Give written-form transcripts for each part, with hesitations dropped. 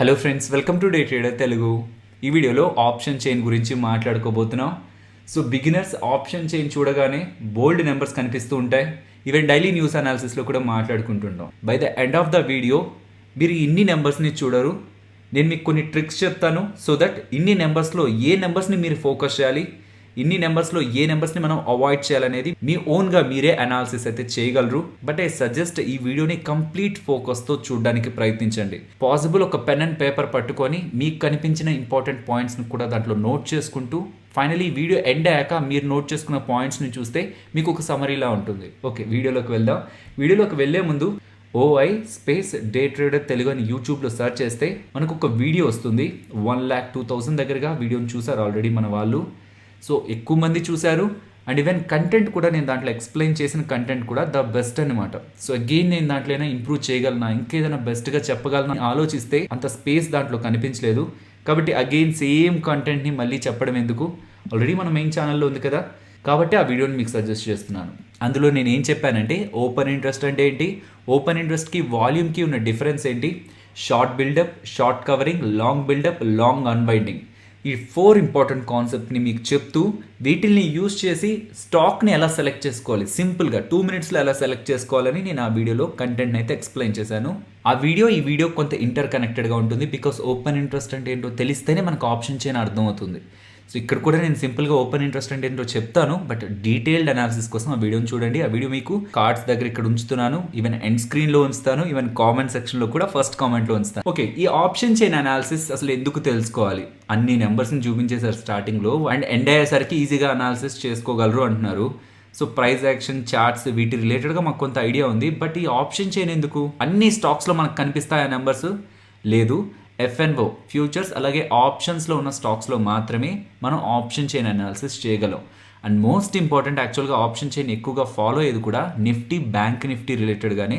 Hello friends, welcome to day trader Telugu. ఈ వీడియోలో option chain గురించి మాట్లాడుకోబోతున్నాం. సో బిగినర్స్ ఆప్షన్ చైన్ చూడగానే బోల్డ్ నెంబర్స్ కనిపిస్తూ ఉంటాయి. ఈవెన్ డైలీ న్యూస్ అనాలిసిస్లో కూడా మాట్లాడుకుంటుంటాం. By the end of the video మీరు ఇన్ని నెంబర్స్ని చూడరు. నేను మీకు కొన్ని ట్రిక్స్ చెప్తాను సో దట్ ఇన్ని నెంబర్స్లో ఏ నెంబర్స్ని మీరు ఫోకస్ చేయాలి, ఇన్ని నెంబర్స్లో ఏ నెంబర్స్ని మనం అవాయిడ్ చేయాలనేది మీ ఓన్గా మీరే అనాలిసిస్ అయితే చేయగలరు. బట్ ఐ సజెస్ట్ ఈ వీడియోని కంప్లీట్ ఫోకస్తో చూడడానికి ప్రయత్నించండి. పాసిబుల్ ఒక పెన్ అండ్ పేపర్ పట్టుకొని మీకు కనిపించిన ఇంపార్టెంట్ పాయింట్స్ని కూడా దాంట్లో నోట్ చేసుకుంటూ ఫైనలీ వీడియో ఎండ్ అయ్యాక మీరు నోట్ చేసుకున్న పాయింట్స్ని చూస్తే మీకు ఒక సమరీలా ఉంటుంది. ఓకే, వీడియోలోకి వెళ్దాం. వీడియోలోకి వెళ్లే ముందు ఓఐ స్పేస్ డే ట్రేడర్ తెలుగు అని యూట్యూబ్లో సెర్చ్ చేస్తే మనకు ఒక వీడియో వస్తుంది. 1,02,000 దగ్గరగా వీడియోని చూసారు ఆల్రెడీ మన వాళ్ళు. సో ఎక్కువ మంది చూశారు అండ్ ఈవెన్ కంటెంట్ కూడా నేను దాంట్లో ఎక్స్ప్లెయిన్ చేసిన కంటెంట్ కూడా ద బెస్ట్ అనమాట. సో అగైన్ నేను దాంట్లో అయినా ఇంప్రూవ్ చేయగలనా, ఇంకేదైనా బెస్ట్గా చెప్పగలనా ఆలోచిస్తే అంత స్పేస్ దాంట్లో కనిపించలేదు. కాబట్టి అగైన్ సేమ్ కంటెంట్ని మళ్ళీ చెప్పడం ఎందుకు, ఆల్రెడీ మన మెయిన్ ఛానల్లో ఉంది కదా. కాబట్టి ఆ వీడియోని మీకు సజెస్ట్ చేస్తున్నాను. అందులో నేను ఏం చెప్పానంటే ఓపెన్ ఇంట్రెస్ట్ అంటే ఏంటి, ఓపెన్ ఇంట్రెస్ట్కి వాల్యూమ్కి ఉన్న డిఫరెన్స్ ఏంటి, short buildup, short covering, long buildup, long unwinding, ఈ 4 ఇంపార్టెంట్ కాన్సెప్ట్ని మీకు చెప్తూ వీటిల్ని యూజ్ చేసి స్టాక్ని ఎలా సెలెక్ట్ చేసుకోవాలి, సింపుల్గా 2 మినిట్స్లో ఎలా సెలెక్ట్ చేసుకోవాలని నేను ఆ వీడియోలో కంటెంట్ని అయితే ఎక్స్ప్లెయిన్ చేశాను. ఈ వీడియో కొంత ఇంటర్ కనెక్టెడ్గా ఉంటుంది. బికాస్ ఓపెన్ ఇంట్రెస్ట్ అంటే ఏంటో తెలిస్తేనే మనకు ఆప్షన్ చైన్ అర్థమవుతుంది. సో ఇక్కడ కూడా నేను సింపుల్గా ఓపెన్ ఇంట్రెస్ట్ అంటే ఏంటో చెప్తాను, బట్ డీటెయిల్డ్ అనాలిసిస్ కోసం ఆ వీడియోని చూడండి. ఆ వీడియో మీకు కార్డ్స్ దగ్గర ఇక్కడ ఉంచుతున్నాను, ఈవెన్ ఎండ్ స్క్రీన్లో ఉంచుతాను, ఈవెన్ కామెంట్ సెక్షన్లో కూడా ఫస్ట్ కామెంట్లో ఉంచుతాను. ఓకే, ఈ ఆప్షన్ చైన్ అనాలిసిస్ అసలు ఎందుకు తెలుసుకోవాలి? అన్ని నెంబర్స్ని చూపించేశారు స్టార్టింగ్లో అండ్ ఎండ్ అయ్యేసరికి ఈజీగా అనాలిసిస్ చేసుకోగలరు అంటున్నారు. సో ప్రైస్ యాక్షన్ చార్ట్స్ వీటి రిలేటెడ్గా మాకు కొంత ఐడియా ఉంది. బట్ ఈ ఆప్షన్ చైన్ ఎందుకు? అన్ని స్టాక్స్లో మనకు కనిపిస్తాయా నెంబర్స్? లేదు. ఎఫ్ఎన్ఓ ఫ్యూచర్స్ అలాగే ఆప్షన్స్లో ఉన్న స్టాక్స్లో మాత్రమే మనం ఆప్షన్ చైన్ అనాలిసిస్ చేయగలం. అండ్ మోస్ట్ ఇంపార్టెంట్, యాక్చువల్గా ఆప్షన్ చైన్ ఎక్కువగా ఫాలో అయ్యేది కూడా నిఫ్టీ, బ్యాంక్ నిఫ్టీ రిలేటెడ్గానే.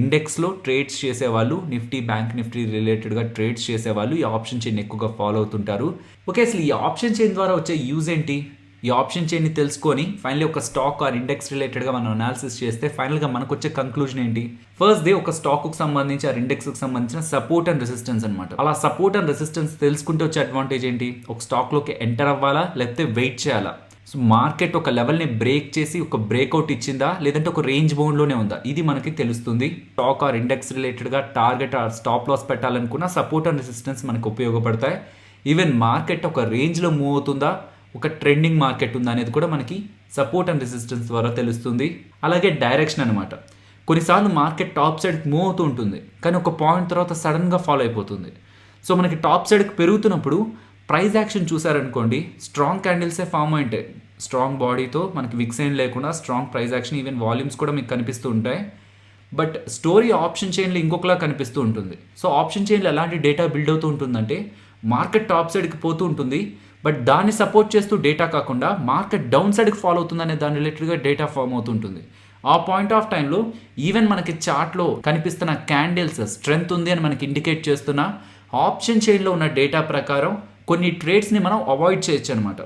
ఇండెక్స్లో ట్రేడ్స్ చేసేవాళ్ళు, నిఫ్టీ, బ్యాంక్ నిఫ్టీ రిలేటెడ్గా ట్రేడ్స్ చేసేవాళ్ళు ఈ ఆప్షన్ చైన్ ఎక్కువగా ఫాలో అవుతుంటారు. ఓకే, అసలు ఈ ఆప్షన్ చైన్ ద్వారా వచ్చే యూజ్ ఏంటి? ఈ ఆప్షన్ చైన్ని తెలుసుకొని ఫైనల్లీ ఒక స్టాక్ ఆర్ ఇండెక్స్ రిలేటెడ్గా మనం అనాలిసిస్ చేస్తే ఫైనల్గా మనకు వచ్చే కంక్లూజన్ ఏంటి? ఫస్ట్ డే ఒక స్టాక్కు సంబంధించి ఆర్ ఇండెక్స్కి సంబంధించిన సపోర్ట్ అండ్ రెసిస్టెన్స్ అనమాట. అలా సపోర్ట్ అండ్ రెసిస్టెన్స్ తెలుసుకుంటే వచ్చే అడ్వాంటేజ్ ఏంటి? ఒక స్టాక్లోకి ఎంటర్ అవ్వాలా లేకపోతే వెయిట్ చేయాలా? సో మార్కెట్ ఒక లెవెల్ని బ్రేక్ చేసి ఒక బ్రేక్అవుట్ ఇచ్చిందా లేదంటే ఒక రేంజ్ బౌండ్లోనే ఉందా, ఇది మనకి తెలుస్తుంది. స్టాక్ ఆర్ ఇండెక్స్ రిలేటెడ్గా టార్గెట్ ఆర్ స్టాప్ లాస్ పెట్టాలనుకున్న సపోర్ట్ అండ్ రెసిస్టెన్స్ మనకు ఉపయోగపడతాయి. ఈవెన్ మార్కెట్ ఒక రేంజ్లో మూవ్ అవుతుందా, ఒక ట్రెండింగ్ మార్కెట్ ఉందా అనేది కూడా మనకి సపోర్ట్ అండ్ రెసిస్టెన్స్ ద్వారా తెలుస్తుంది. అలాగే డైరెక్షన్ అనమాట. కొన్నిసార్లు మార్కెట్ టాప్ సైడ్కి మూవ్ అవుతూ ఉంటుంది కానీ ఒక పాయింట్ తర్వాత సడన్గా ఫాలో అయిపోతుంది. సో మనకి టాప్ సైడ్కి పెరుగుతున్నప్పుడు ప్రైస్ యాక్షన్ చూసారనుకోండి, స్ట్రాంగ్ క్యాండిల్సే ఫామ్ అయింటాయి. స్ట్రాంగ్ బాడీతో మనకి విక్స్ ఏం లేకుండా strong price action, even volumes కూడా మీకు కనిపిస్తూ ఉంటాయి. బట్ స్టోరీ ఆప్షన్ చైన్లో ఇంకొకలా కనిపిస్తూ ఉంటుంది. సో ఆప్షన్ చైన్లో ఎలాంటి డేటా బిల్డ్ అవుతూ ఉంటుందంటే మార్కెట్ టాప్ సైడ్కి పోతూ ఉంటుంది బట్ దాన్ని సపోర్ట్ చేస్తూ డేటా కాకుండా మార్కెట్ డౌన్ సైడ్కి ఫాలో అవుతుందనే దాని రిలేటెడ్గా డేటా ఫామ్ అవుతుంటుంది. ఆ పాయింట్ ఆఫ్ టైంలో ఈవెన్ మనకి చార్ట్లో కనిపిస్తున్న క్యాండిల్స్ స్ట్రెంగ్త్ ఉంది అని మనకి ఇండికేట్ చేస్తున్న ఆప్షన్ చైన్లో ఉన్న డేటా ప్రకారం కొన్ని ట్రేడ్స్ని మనం అవాయిడ్ చేయొచ్చు అనమాట.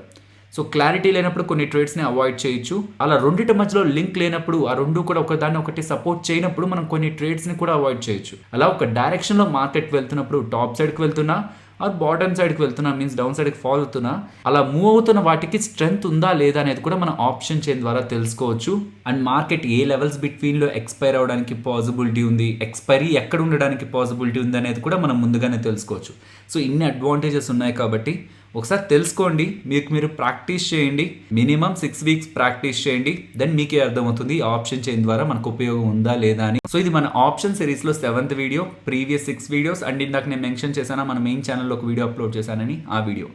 సో క్లారిటీ లేనప్పుడు కొన్ని ట్రేడ్స్ని అవాయిడ్ చేయొచ్చు. అలా రెండింటి మధ్యలో లింక్ లేనప్పుడు, ఆ రెండు కూడా ఒకదాన్ని ఒకటి సపోర్ట్ చేయనప్పుడు మనం కొన్ని ట్రేడ్స్ని కూడా అవాయిడ్ చేయొచ్చు. అలా ఒక డైరెక్షన్లో మార్కెట్ వెళ్తున్నప్పుడు టాప్ సైడ్కి వెళ్తున్నా ఆర్ బాటమ్ సైడ్కి వెళ్తున్నా, మీన్స్ డౌన్ సైడ్కి ఫాల్ అవుతున్నా, అలా మూవ్ అవుతున్న వాటికి స్ట్రెంగ్త్ ఉందా లేదా అనేది కూడా మనం ఆప్షన్ చైన్ ద్వారా తెలుసుకోవచ్చు. అండ్ మార్కెట్ ఏ లెవెల్స్ బిట్వీన్లో ఎక్స్పైర్ అవడానికి పాసిబిలిటీ ఉంది, ఎక్స్పైరీ ఎక్కడ ఉండడానికి పాసిబిలిటీ ఉంది అనేది కూడా మనం ముందుగానే తెలుసుకోవచ్చు. సో ఇన్ని అడ్వాంటేజెస్ ఉన్నాయి కాబట్టి ఒకసారి తెలుసుకోండి, మీరు ప్రాక్టీస్ చేయండి. మినిమం 6 వీక్స్ ప్రాక్టీస్ చేయండి, దెన్ మీకే అర్థమవుతుంది ఆప్షన్ చైన్ ద్వారా మనకు ఉపయోగం ఉందా లేదా అని. సో ఇది మన ఆప్షన్ సిరీస్లో 7th video. Previous 6 videos and ఇందాక నేను మెన్షన్ చేశాను మన మెయిన్ ఛానల్లో ఒక వీడియో అప్లోడ్ చేశానని, ఆ వీడియో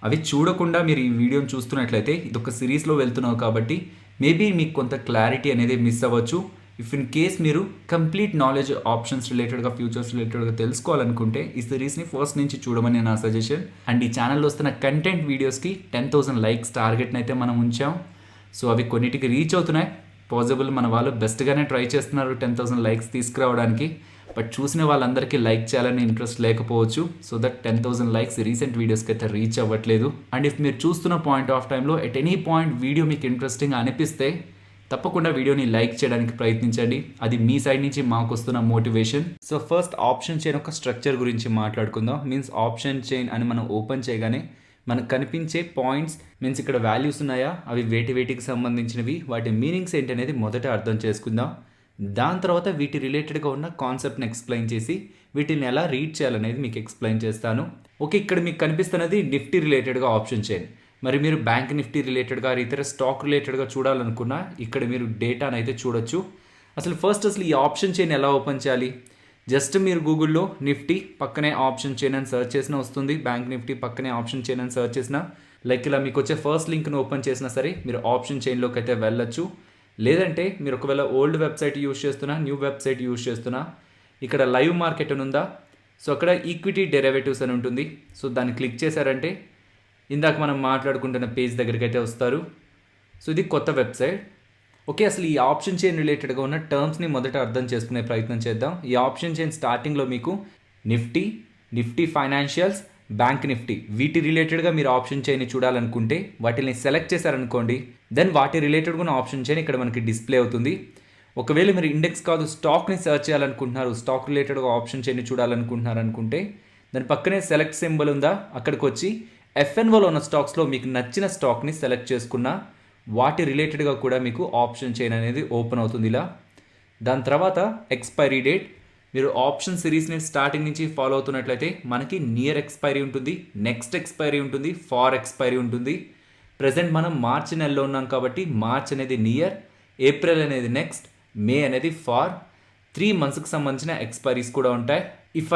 అవి చూడకుండా మీరు ఈ వీడియోని చూస్తున్నట్లయితే ఇది ఒక సిరీస్లో వెళ్తున్నావు కాబట్టి మేబీ మీకు కొంత క్లారిటీ అనేది మిస్ అవ్వచ్చు. ఇఫ్ ఇన్ కేస్ మీరు కంప్లీట్ నాలెడ్జ్ ఆప్షన్స్ రిలేటెడ్గా, ఫ్యూచర్స్ రిలేటెడ్గా తెలుసుకోవాలనుకుంటే ఈ సిరీస్ని ఫస్ట్ నుంచి చూడమని నా సజెషన్. అండ్ ఈ ఛానల్లో వస్తున్న కంటెంట్ వీడియోస్కి 10,000 లైక్స్ టార్గెట్ని అయితే మనం ఉంచాం. సో అవి కొన్నిటికి రీచ్ అవుతున్నాయి. పాసిబుల్ మన వాళ్ళు బెస్ట్గానే ట్రై చేస్తున్నారు 10,000 లైక్స్ తీసుకురావడానికి. బట్ చూసిన వాళ్ళందరికీ లైక్ చేయాలని ఇంట్రెస్ట్ లేకపోవచ్చు. సో దట్ 10,000 లైక్స్ రీసెంట్ వీడియోస్కి అయితే రీచ్ అవ్వట్లేదు. అండ్ ఇఫ్ మీరు చూస్తున్న పాయింట్ ఆఫ్ టైంలో ఎట్ ఎనీ పాయింట్ వీడియో మీకు ఇంట్రెస్టింగ్ అనిపిస్తే తప్పకుండా వీడియోని లైక్ చేయడానికి ప్రయత్నించండి, అది మీ సైడ్ నుంచి మాకు వస్తున్న motivation. So first option chain ఒక స్ట్రక్చర్ గురించి మాట్లాడుకుందాం. మీన్స్ ఆప్షన్ చైన్ అని మనం ఓపెన్ చేయగానే మనకు కనిపించే పాయింట్స్ మీన్స్ ఇక్కడ వాల్యూస్ ఉన్నాయా, అవి వేటికి సంబంధించినవి, వాటి మీనింగ్స్ ఏంటి అనేది మొదట అర్థం చేసుకుందాం. దాని తర్వాత వీటి రిలేటెడ్గా ఉన్న కాన్సెప్ట్ని ఎక్స్ప్లెయిన్ చేసి వీటిని ఎలా రీడ్ చేయాలనేది మీకు ఎక్స్ప్లెయిన్ చేస్తాను. ఓకే, ఇక్కడ మీకు కనిపిస్తున్నది నిఫ్టీ రిలేటెడ్గా ఆప్షన్ చైన్. మరి మీరు బ్యాంక్ నిఫ్టీ రిలేటెడ్గా ఇతర స్టాక్ రిలేటెడ్గా చూడాలనుకున్నా ఇక్కడ మీరు డేటాను అయితే చూడొచ్చు. అసలు ఈ ఆప్షన్ చైన్ ఎలా ఓపెన్ చేయాలి? జస్ట్ మీరు గూగుల్లో నిఫ్టీ పక్కనే ఆప్షన్ చైన్ అని సెర్చ్ చేసినా వస్తుంది, బ్యాంక్ నిఫ్టీ పక్కనే ఆప్షన్ చైన్ అని సెర్చ్ చేసినా, లైక్ ఇలా మీకు వచ్చే ఫస్ట్ లింక్ను ఓపెన్ చేసినా సరే మీరు ఆప్షన్ చైన్లోకి అయితే వెళ్ళొచ్చు. లేదంటే మీరు ఒకవేళ ఓల్డ్ వెబ్సైట్ యూస్ చేస్తున్నా, న్యూ వెబ్సైట్ యూస్ చేస్తున్నా, ఇక్కడ లైవ్ మార్కెట్ అని ఉందా, సో అక్కడ ఈక్విటీ డెరివేటివ్స్ అని ఉంటుంది. సో దాన్ని క్లిక్ చేశారంటే ఇందాక మనం మాట్లాడుకుంటున్న పేజ్ దగ్గరికి అయితే వస్తారు. సో ఇది కొత్త వెబ్సైట్. ఓకే, అసలు ఈ ఆప్షన్ చైన్ రిలేటెడ్గా ఉన్న టర్మ్స్ని మొదట అర్థం చేసుకునే ప్రయత్నం చేద్దాం. ఈ ఆప్షన్ చైన్ స్టార్టింగ్లో మీకు నిఫ్టీ ఫైనాన్షియల్స్, బ్యాంక్ నిఫ్టీ వీటి రిలేటెడ్గా మీరు ఆప్షన్ చైన్ని చూడాలనుకుంటే వాటిని సెలెక్ట్ చేశారనుకోండి, దెన్ వాటి రిలేటెడ్గా ఉన్న ఆప్షన్ చైన్ ఇక్కడ మనకి డిస్ప్లే అవుతుంది. ఒకవేళ మీరు ఇండెక్స్ కాదు స్టాక్ని సెర్చ్ చేయాలనుకుంటున్నారు, స్టాక్ రిలేటెడ్గా ఆప్షన్ చైన్ని చూడాలనుకుంటున్నారు అనుకుంటే దాని పక్కనే సెలెక్ట్ సింబల్ ఉందా, అక్కడికి వచ్చి ఎఫ్ఎన్ఓలో ఉన్న స్టాక్స్లో మీకు నచ్చిన స్టాక్ని సెలెక్ట్ చేసుకున్న వాటి రిలేటెడ్గా కూడా మీకు ఆప్షన్ చైన్ అనేది ఓపెన్ అవుతుంది ఇలా. దాని తర్వాత ఎక్స్పైరీ డేట్, మీరు ఆప్షన్ సిరీస్ని స్టార్టింగ్ నుంచి ఫాలో అవుతున్నట్లయితే మనకి నియర్ ఎక్స్పైరీ ఉంటుంది, నెక్స్ట్ ఎక్స్పైరీ ఉంటుంది, ఫార్ ఎక్స్పైరీ ఉంటుంది. ప్రజెంట్ మనం మార్చి నెలలో ఉన్నాం కాబట్టి మార్చ్ అనేది నియర్, ఏప్రిల్ అనేది నెక్స్ట్, మే అనేది ఫార్, 3 monthsకి సంబంధించిన ఎక్స్పైరీస్ కూడా ఉంటాయి.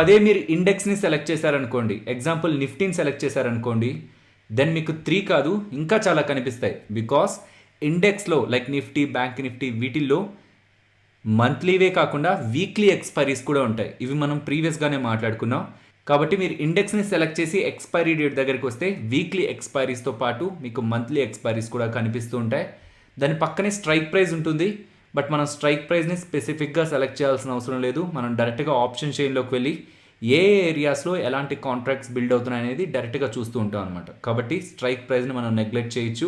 అదే మీరు ఇండెక్స్ని సెలెక్ట్ చేశారనుకోండి, ఎగ్జాంపుల్ నిఫ్టీని సెలెక్ట్ చేశారనుకోండి, దెన్ మీకు 3 కాదు ఇంకా చాలా కనిపిస్తాయి. బికాస్ ఇండెక్స్లో లైక్ నిఫ్టీ, బ్యాంక్ నిఫ్టీ వీటిల్లో మంత్లీవే కాకుండా వీక్లీ ఎక్స్పైరీస్ కూడా ఉంటాయి. ఇవి మనం ప్రీవియస్గానే మాట్లాడుకున్నాం. కాబట్టి మీరు ఇండెక్స్ని సెలెక్ట్ చేసి ఎక్స్పైరీ డేట్ దగ్గరికి వస్తే వీక్లీ ఎక్స్పైరీస్తో పాటు మీకు మంత్లీ ఎక్స్పైరీస్ కూడా కనిపిస్తూ ఉంటాయి. దాని పక్కనే స్ట్రైక్ ప్రైస్ ఉంటుంది. బట్ మనం స్ట్రైక్ ప్రైస్ని స్పెసిఫిక్గా సెలెక్ట్ చేయాల్సిన అవసరం లేదు. మనం డైరెక్ట్గా ఆప్షన్ చైన్లోకి వెళ్ళి ఏ ఏరియాస్లో ఎలాంటి కాంట్రాక్ట్స్ బిల్డ్ అవుతున్నాయి అనేది డైరెక్ట్గా చూస్తూ ఉంటాం అనమాట. కాబట్టి స్ట్రైక్ ప్రైస్ని మనం నెగ్లెక్ట్ చేయొచ్చు.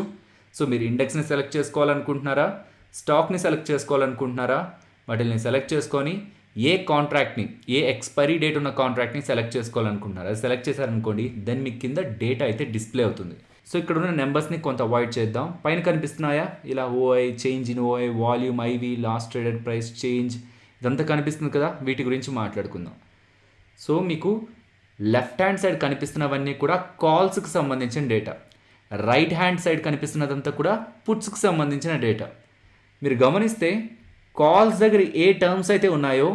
సో మీరు ఇండెక్స్ని సెలెక్ట్ చేసుకోవాలనుకుంటున్నారా, స్టాక్ని సెలెక్ట్ చేసుకోవాలనుకుంటున్నారా, వాటిని సెలెక్ట్ చేసుకొని ఏ కాంట్రాక్ట్ని, ఏ ఎక్స్పైరీ డేట్ ఉన్న కాంట్రాక్ట్ని సెలెక్ట్ చేసుకోవాలనుకుంటున్నారా, అది సెలెక్ట్ చేశారనుకోండి, దెన్ మీకు కింద డేటా అయితే డిస్ప్లే అవుతుంది. సో ఇక్కడ ఉన్న నెంబర్స్ని కొంత అవాయిడ్ చేద్దాం. పైన కనిపిస్తున్నాయా ఇలా ఓఐ, change in ఓఐ, volume, IV, last traded price, change, ఇదంతా కనిపిస్తుంది కదా, వీటి గురించి మాట్లాడుకుందాం. సో మీకు లెఫ్ట్ హ్యాండ్ సైడ్ కనిపిస్తున్నవన్నీ కూడా కాల్స్కి సంబంధించిన డేటా, రైట్ హ్యాండ్ సైడ్ కనిపిస్తున్నదంతా కూడా పుట్స్కి సంబంధించిన డేటా. మీరు గమనిస్తే కాల్స్ దగ్గర ఏ టర్మ్స్ అయితే ఉన్నాయో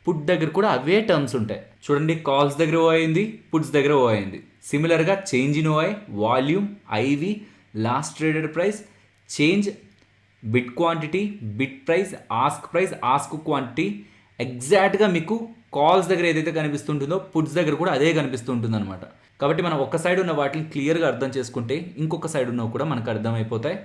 పుట్ దగ్గర కూడా అవే టర్మ్స్ ఉంటాయి. చూడండి, కాల్స్ దగ్గర ఓ అయింది, పుట్స్ దగ్గర ఓ అయింది. సిమిలర్గా change in ఓఐ, volume, IV, last traded price, change, bit quantity, bit price, ask quantity, ఎగ్జాక్ట్గా మీకు కాల్స్ దగ్గర ఏదైతే కనిపిస్తుంటుందో పుట్స్ దగ్గర కూడా అదే కనిపిస్తుంటుంది అనమాట. కాబట్టి మనం ఒక సైడ్ ఉన్న వాటిని క్లియర్గా అర్థం చేసుకుంటే ఇంకొక సైడ్ ఉన్నవి కూడా మనకు అర్థమైపోతాయి.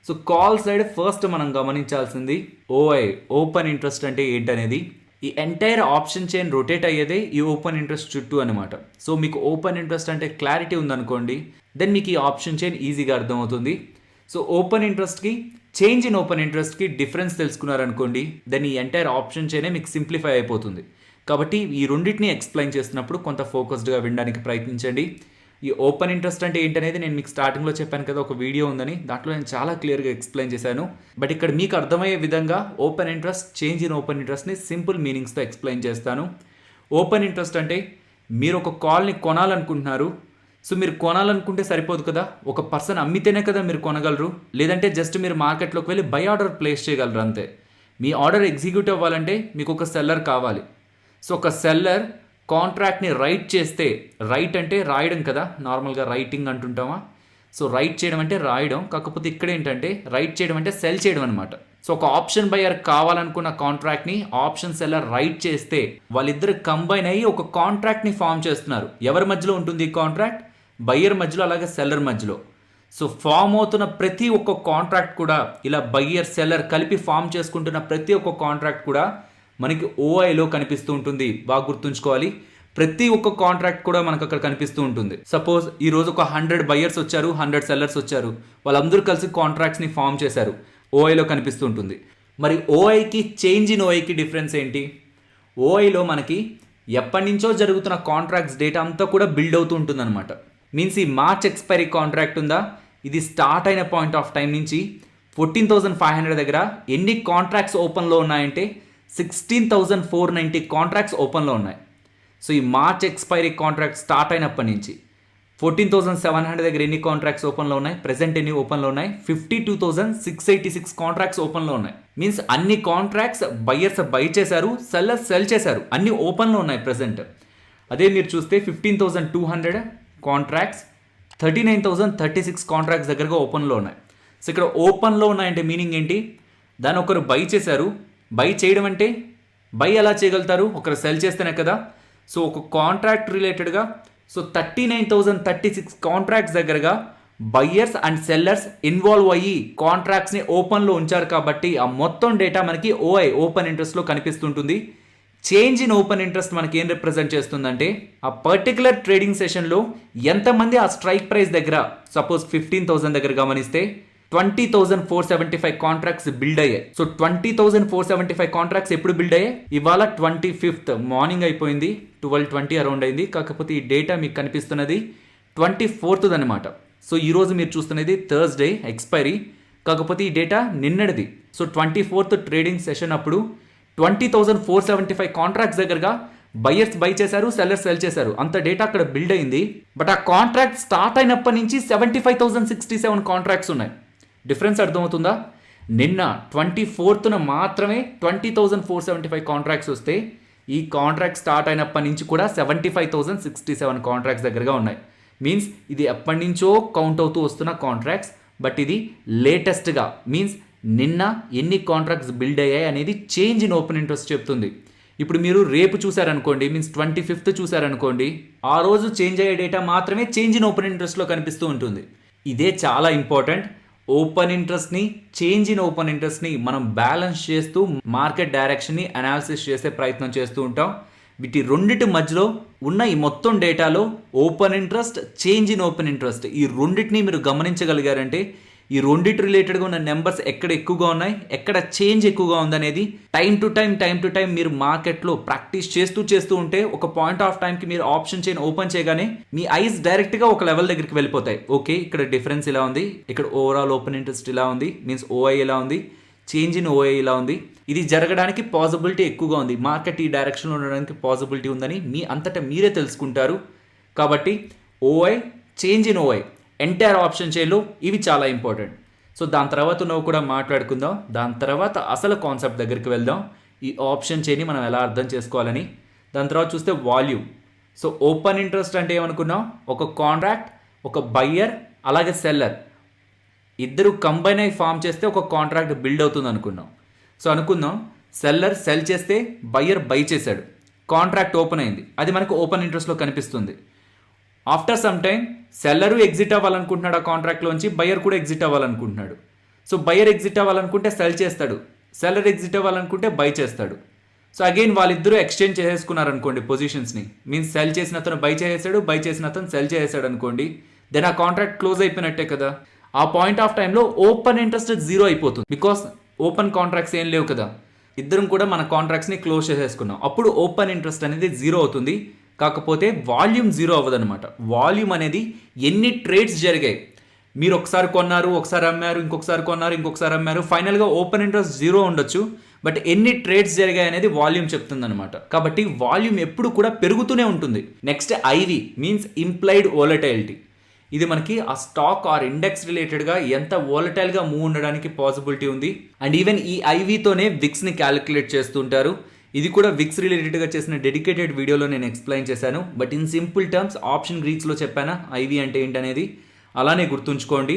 సో కాల్ సైడ్ ఫస్ట్ మనం గమనించాల్సింది ఓఐ, ఓపెన్ ఇంట్రెస్ట్ అంటే ఏంటనేది. ఈ ఎంటైర్ ఆప్షన్ చైన్ రొటేట్ అయ్యేదే ఈ ఓపెన్ ఇంట్రెస్ట్ చుట్టూ అనమాట. సో మీకు ఓపెన్ ఇంట్రెస్ట్ అంటే క్లారిటీ ఉందనుకోండి, దెన్ మీకు ఈ ఆప్షన్ చైన్ ఈజీగా అర్థమవుతుంది. సో ఓపెన్ ఇంట్రెస్ట్కి, చేంజ్ ఇన్ ఓపెన్ ఇంట్రెస్ట్కి డిఫరెన్స్ తెలుసుకున్నారనుకోండి, దెన్ ఈ ఎంటైర్ ఆప్షన్ చైనే మీకు సింప్లిఫై అయిపోతుంది. కాబట్టి ఈ రెండింటిని ఎక్స్ప్లెయిన్ చేస్తున్నప్పుడు కొంత ఫోకస్డ్గా వినడానికి ప్రయత్నించండి. ఈ ఓపెన్ ఇంట్రెస్ట్ అంటే ఏంటనేది నేను మీకు స్టార్టింగ్లో చెప్పాను కదా, ఒక వీడియో ఉందని, దాంట్లో నేను చాలా క్లియర్గా ఎక్స్ప్లెయిన్ చేశాను. బట్ ఇక్కడ మీకు అర్థమయ్యే విధంగా open interest, change in open ఇంట్రెస్ట్ని సింపుల్ మీనింగ్స్తో ఎక్స్ప్లెయిన్ చేస్తాను. ఓపెన్ ఇంట్రెస్ట్ అంటే మీరు ఒక కాల్ని కొనాలనుకుంటున్నారు. సో మీరు కొనాలనుకుంటే సరిపోదు కదా, ఒక పర్సన్ అమ్మితేనే కదా మీరు కొనగలరు. లేదంటే జస్ట్ మీరు మార్కెట్లోకి వెళ్ళి బై ఆర్డర్ ప్లేస్ చేయగలరు అంతే. మీ ఆర్డర్ ఎగ్జిక్యూట్ అవ్వాలంటే మీకు ఒక సెల్లర్ కావాలి. సో ఒక సెల్లర్ కాంట్రాక్ట్ని రైట్ చేస్తే, రైట్ అంటే రాయడం కదా, నార్మల్గా రైటింగ్ అంటుంటామా. సో రైట్ చేయడం అంటే రాయడం, కాకపోతే ఇక్కడ ఏంటంటే రైట్ చేయడం అంటే సెల్ చేయడం అనమాట. సో ఒక ఆప్షన్ బయర్ కావాలనుకున్న కాంట్రాక్ట్ని ఆప్షన్ సెల్లర్ రైట్ చేస్తే వాళ్ళిద్దరు కంబైన్ అయ్యి ఒక కాంట్రాక్ట్ని ఫామ్ చేస్తున్నారు. ఎవరి మధ్యలో ఉంటుంది ఈ కాంట్రాక్ట్? బయ్యర్ మధ్యలో, అలాగే సెల్లర్ మధ్యలో. సో ఫామ్ అవుతున్న ప్రతి ఒక్క కాంట్రాక్ట్ కూడా ఇలా బయ్యర్ సెల్లర్ కలిపి ఫామ్ చేసుకుంటున్న ప్రతి ఒక్క కాంట్రాక్ట్ కూడా మనకి ఓఐలో కనిపిస్తూ ఉంటుంది. బాగా గుర్తుంచుకోవాలి, ప్రతి ఒక్క కాంట్రాక్ట్ కూడా మనకు అక్కడ కనిపిస్తూ ఉంటుంది. సపోజ్ ఈరోజు ఒక 100 బయ్యర్స్ వచ్చారు, 100 సెల్లర్స్ వచ్చారు, వాళ్ళందరూ కలిసి కాంట్రాక్ట్స్ని ఫామ్ చేశారు. ఓఐలో కనిపిస్తూ ఉంటుంది. మరి ఓఐకి చేంజ్ ఇన్ ఓఐకి డిఫరెన్స్ ఏంటి? ఓఐలో మనకి ఎప్పటి నుంచో జరుగుతున్న కాంట్రాక్ట్స్ డేటా అంతా కూడా బిల్డ్ అవుతూ ఉంటుంది అనమాట. మీన్స్ ఈ మార్చ్ ఎక్స్పైరీ కాంట్రాక్ట్ ఉందా, ఇది స్టార్ట్ అయిన పాయింట్ ఆఫ్ టైం నుంచి 14,500 దగ్గర ఎన్ని కాంట్రాక్ట్స్ ఓపెన్లో ఉన్నాయంటే 16,490 కాంట్రాక్ట్స్ ఓపెన్లో ఉన్నాయి. సో ఈ మార్చ్ ఎక్స్పైరీ కాంట్రాక్ట్ స్టార్ట్ అయినప్పటి నుంచి 14,700 దగ్గర ఎన్ని కాంట్రాక్ట్స్ ఓపెన్లో ఉన్నాయి, ప్రెసెంట్ ఎన్ని ఓపెన్లో ఉన్నాయి, 52,686 కాంట్రాక్ట్స్ ఓపెన్లో ఉన్నాయి. మీన్స్ అన్ని కాంట్రాక్ట్స్ బయ్యర్స్ బై చేశారు, సెల్లర్స్ సెల్ చేశారు, అన్ని ఓపెన్లో ఉన్నాయి ప్రెసెంట్. అదే మీరు చూస్తే 15,200 కాంట్రాక్ట్స్ 39,036 కాంట్రాక్ట్స్ దగ్గరగా ఓపెన్లో ఉన్నాయి. సో ఇక్కడ ఓపెన్లో ఉన్నాయంటే మీనింగ్ ఏంటి? దాన్ని ఒకరు బై చేశారు. బై చేయడం అంటే బై ఎలా చేయగలుగుతారు? ఒకరు సెల్ చేస్తేనే కదా. సో ఒక కాంట్రాక్ట్ రిలేటెడ్గా 39,036 కాంట్రాక్ట్స్ దగ్గరగా బయ్యర్స్ అండ్ సెల్లర్స్ ఇన్వాల్వ్ అయ్యి కాంట్రాక్ట్స్ని ఓపెన్లో ఉంచారు కాబట్టి ఆ మొత్తం డేటా మనకి ఓఐ ఓపెన్ ఇంట్రెస్ట్లో కనిపిస్తుంటుంది. చేంజ్ ఇన్ ఓపెన్ ఇంట్రెస్ట్ మనకి ఏం రిప్రజెంట్ చేస్తుందంటే ఆ పర్టికులర్ ట్రేడింగ్ సెషన్లో ఎంతమంది ఆ స్ట్రైక్ ప్రైస్ దగ్గర, సపోజ్ 15,000 దగ్గర గమనిస్తే 20,475 కాంట్రాక్ట్స్ బిల్డ్ అయ్యాయి. సో 20,475 కాంట్రాక్ట్స్ ఎప్పుడు బిల్డ్ అయ్యాయి? ఇవాళ 25th మార్నింగ్ అయిపోయింది, 12:20 అరౌండ్ అయింది. కాకపోతే ఈ డేటా మీకు కనిపిస్తున్నది 24th అనమాట. సో ఈరోజు మీరు చూస్తున్నది థర్స్డే ఎక్స్పైరీ, కాకపోతే ఈ డేటా నిన్నటిది. సో 24th ట్రేడింగ్ సెషన్ అప్పుడు 20,475 కాంట్రాక్ట్స్ దగ్గరగా బయ్యర్స్ బై చేశారు, సెల్లర్స్ సెల్ చేశారు, అంత డేటా అక్కడ బిల్డ్ అయింది. బట్ ఆ కాంట్రాక్ట్ స్టార్ట్ అయినప్పటి నుంచి 75,067 కాంట్రాక్ట్స్ ఉన్నాయి. డిఫరెన్స్ అర్థమవుతుందా? నిన్న 24th మాత్రమే 20,475 కాంట్రాక్ట్స్ వస్తే ఈ కాంట్రాక్ట్ స్టార్ట్ అయినప్పటి నుంచి కూడా 75,067 కాంట్రాక్ట్స్ దగ్గరగా ఉన్నాయి. మీన్స్ ఇది ఎప్పటి నుంచో కౌంట్ అవుతూ వస్తున్న కాంట్రాక్ట్స్, బట్ ఇది లేటెస్ట్గా మీన్స్ నిన్న ఎన్ని కాంట్రాక్ట్స్ బిల్డ్ అయ్యాయి అనేది చేంజ్ ఇన్ ఓపెన్ ఇంట్రెస్ట్ చెప్తుంది. ఇప్పుడు మీరు రేపు చూసారనుకోండి, మీన్స్ 25th చూసారనుకోండి, ఆ రోజు చేంజ్ అయ్యే డేటా మాత్రమే చేంజ్ ఇన్ ఓపెన్ ఇంట్రెస్ట్లో కనిపిస్తూ ఉంటుంది. ఇదే చాలా ఇంపార్టెంట్. ఓపెన్ ఇంట్రెస్ట్ని, చేంజ్ ఇన్ ఓపెన్ ఇంట్రెస్ట్ని మనం బ్యాలెన్స్ చేస్తూ మార్కెట్ డైరెక్షన్ని అనాలిసిస్ చేసే ప్రయత్నం చేస్తూ ఉంటాం. వీటి రెండింటి మధ్యలో ఉన్న ఈ మొత్తం డేటాలో open interest, change in open interest ఈ రెండింటిని మీరు గమనించగలిగారంటే ఈ రెండింటి రిలేటెడ్గా ఉన్న నెంబర్స్ ఎక్కడ ఎక్కువగా ఉన్నాయి, ఎక్కడ చేంజ్ ఎక్కువగా ఉందనేది టైం టు టైం మీరు మార్కెట్లో ప్రాక్టీస్ చేస్తూ ఉంటే ఒక పాయింట్ ఆఫ్ టైంకి మీరు ఆప్షన్ చైన్ ఓపెన్ చేయగానే మీ ఐస్ డైరెక్ట్గా ఒక లెవెల్ దగ్గరికి వెళ్ళిపోతాయి. ఓకే, ఇక్కడ డిఫరెన్స్ ఇలా ఉంది, ఇక్కడ ఓవరాల్ ఓపెన్ ఇంట్రెస్ట్ ఇలా ఉంది, మీన్స్ ఓఐ ఇలా ఉంది, చేంజ్ ఇన్ ఓఐ ఇలా ఉంది. ఇది జరగడానికి పాసిబిలిటీ ఎక్కువగా ఉంది, మార్కెట్ ఈ డైరెక్షన్లో ఉండడానికి పాసిబిలిటీ ఉందని మీ అంతటా మీరే తెలుసుకుంటారు. కాబట్టి OI, change in OI entire option చైన్లో ఇవి చాలా ఇంపార్టెంట్. సో దాని తర్వాత నువ్వు కూడా మాట్లాడుకుందాం. దాని తర్వాత అసలు కాన్సెప్ట్ దగ్గరికి వెళ్దాం, ఈ ఆప్షన్ చైన్ని మనం ఎలా అర్థం చేసుకోవాలని. దాని తర్వాత చూస్తే వాల్యూమ్. సో ఓపెన్ ఇంట్రెస్ట్ అంటే ఏమనుకున్నాం? ఒక కాంట్రాక్ట్, ఒక బయ్యర్ అలాగే సెల్లర్ ఇద్దరు కంబైన్ అయి ఫామ్ చేస్తే ఒక కాంట్రాక్ట్ బిల్డ్ అవుతుంది అనుకున్నాం. సో అనుకుందాం సెల్లర్ సెల్ చేస్తే బయ్యర్ బై చేశాడు, కాంట్రాక్ట్ ఓపెన్ అయింది, అది మనకు ఓపెన్ ఇంట్రెస్ట్లో కనిపిస్తుంది. After some time seller exit అవ్వాలనుకుంటున్నాడు ఆ కాంట్రాక్ట్లోంచి, బయ్యర్ కూడా ఎగ్జిట్ అవ్వాలనుకుంటున్నాడు. సో బయ్యర్ ఎగ్జిట్ అవ్వాలనుకుంటే సెల్ చేస్తాడు, సెల్లర్ ఎగ్జిట్ అవ్వాలనుకుంటే బై చేస్తాడు. సో అగైన్ వాళ్ళిద్దరూ ఎక్స్చేంజ్ చేసేసుకున్నారు అనుకోండి పొజిషన్స్ని, మీన్స్ సెల్ చేసిన అతను బై చేసేసాడు, బై చేసిన అతను సెల్ చేసేసాడు అనుకోండి, దెన్ ఆ కాంట్రాక్ట్ క్లోజ్ అయిపోయినట్టే కదా. ఆ పాయింట్ ఆఫ్ టైంలో ఓపెన్ ఇంట్రెస్ట్ జీరో అయిపోతుంది, బికాస్ ఓపెన్ కాంట్రాక్ట్స్ ఏం లేవు కదా, ఇద్దరం కూడా మన కాంట్రాక్ట్స్ని క్లోజ్ చేసేసుకున్నాం. అప్పుడు ఓపెన్ ఇంట్రెస్ట్ అనేది జీరో అవుతుంది. కాకపోతే వాల్యూమ్ జీరో అవ్వదనమాట. వాల్యూమ్ అనేది ఎన్ని ట్రేడ్స్ జరిగాయి, మీరు ఒకసారి కొన్నారు, ఒకసారి అమ్మారు, ఇంకొకసారి కొన్నారు, ఇంకొకసారి అమ్మారు, ఫైనల్గా ఓపెన్ ఇంట్రెస్ట్ జీరో ఉండొచ్చు, బట్ ఎన్ని ట్రేడ్స్ జరిగాయి అనేది వాల్యూమ్ చెప్తుందనమాట. కాబట్టి వాల్యూమ్ ఎప్పుడు కూడా పెరుగుతూనే ఉంటుంది. Next IV means implied volatility. ఇది మనకి ఆ స్టాక్ ఆర్ ఇండెక్స్ రిలేటెడ్గా ఎంత వోలటైల్గా మూవ్ ఉండడానికి పాసిబిలిటీ ఉంది. అండ్ ఈవెన్ ఈ ఐవీతోనే విక్స్ని క్యాలిక్యులేట్ చేస్తుంటారు. ఇది కూడా విక్స్ రిలేటెడ్గా చేసిన డెడికేటెడ్ వీడియోలో నేను ఎక్స్ప్లెయిన్ చేశాను. But in simple terms option గ్రీక్స్లో చెప్పానా ఐవి అంటే ఏంటనేది, అలానే గుర్తుంచుకోండి.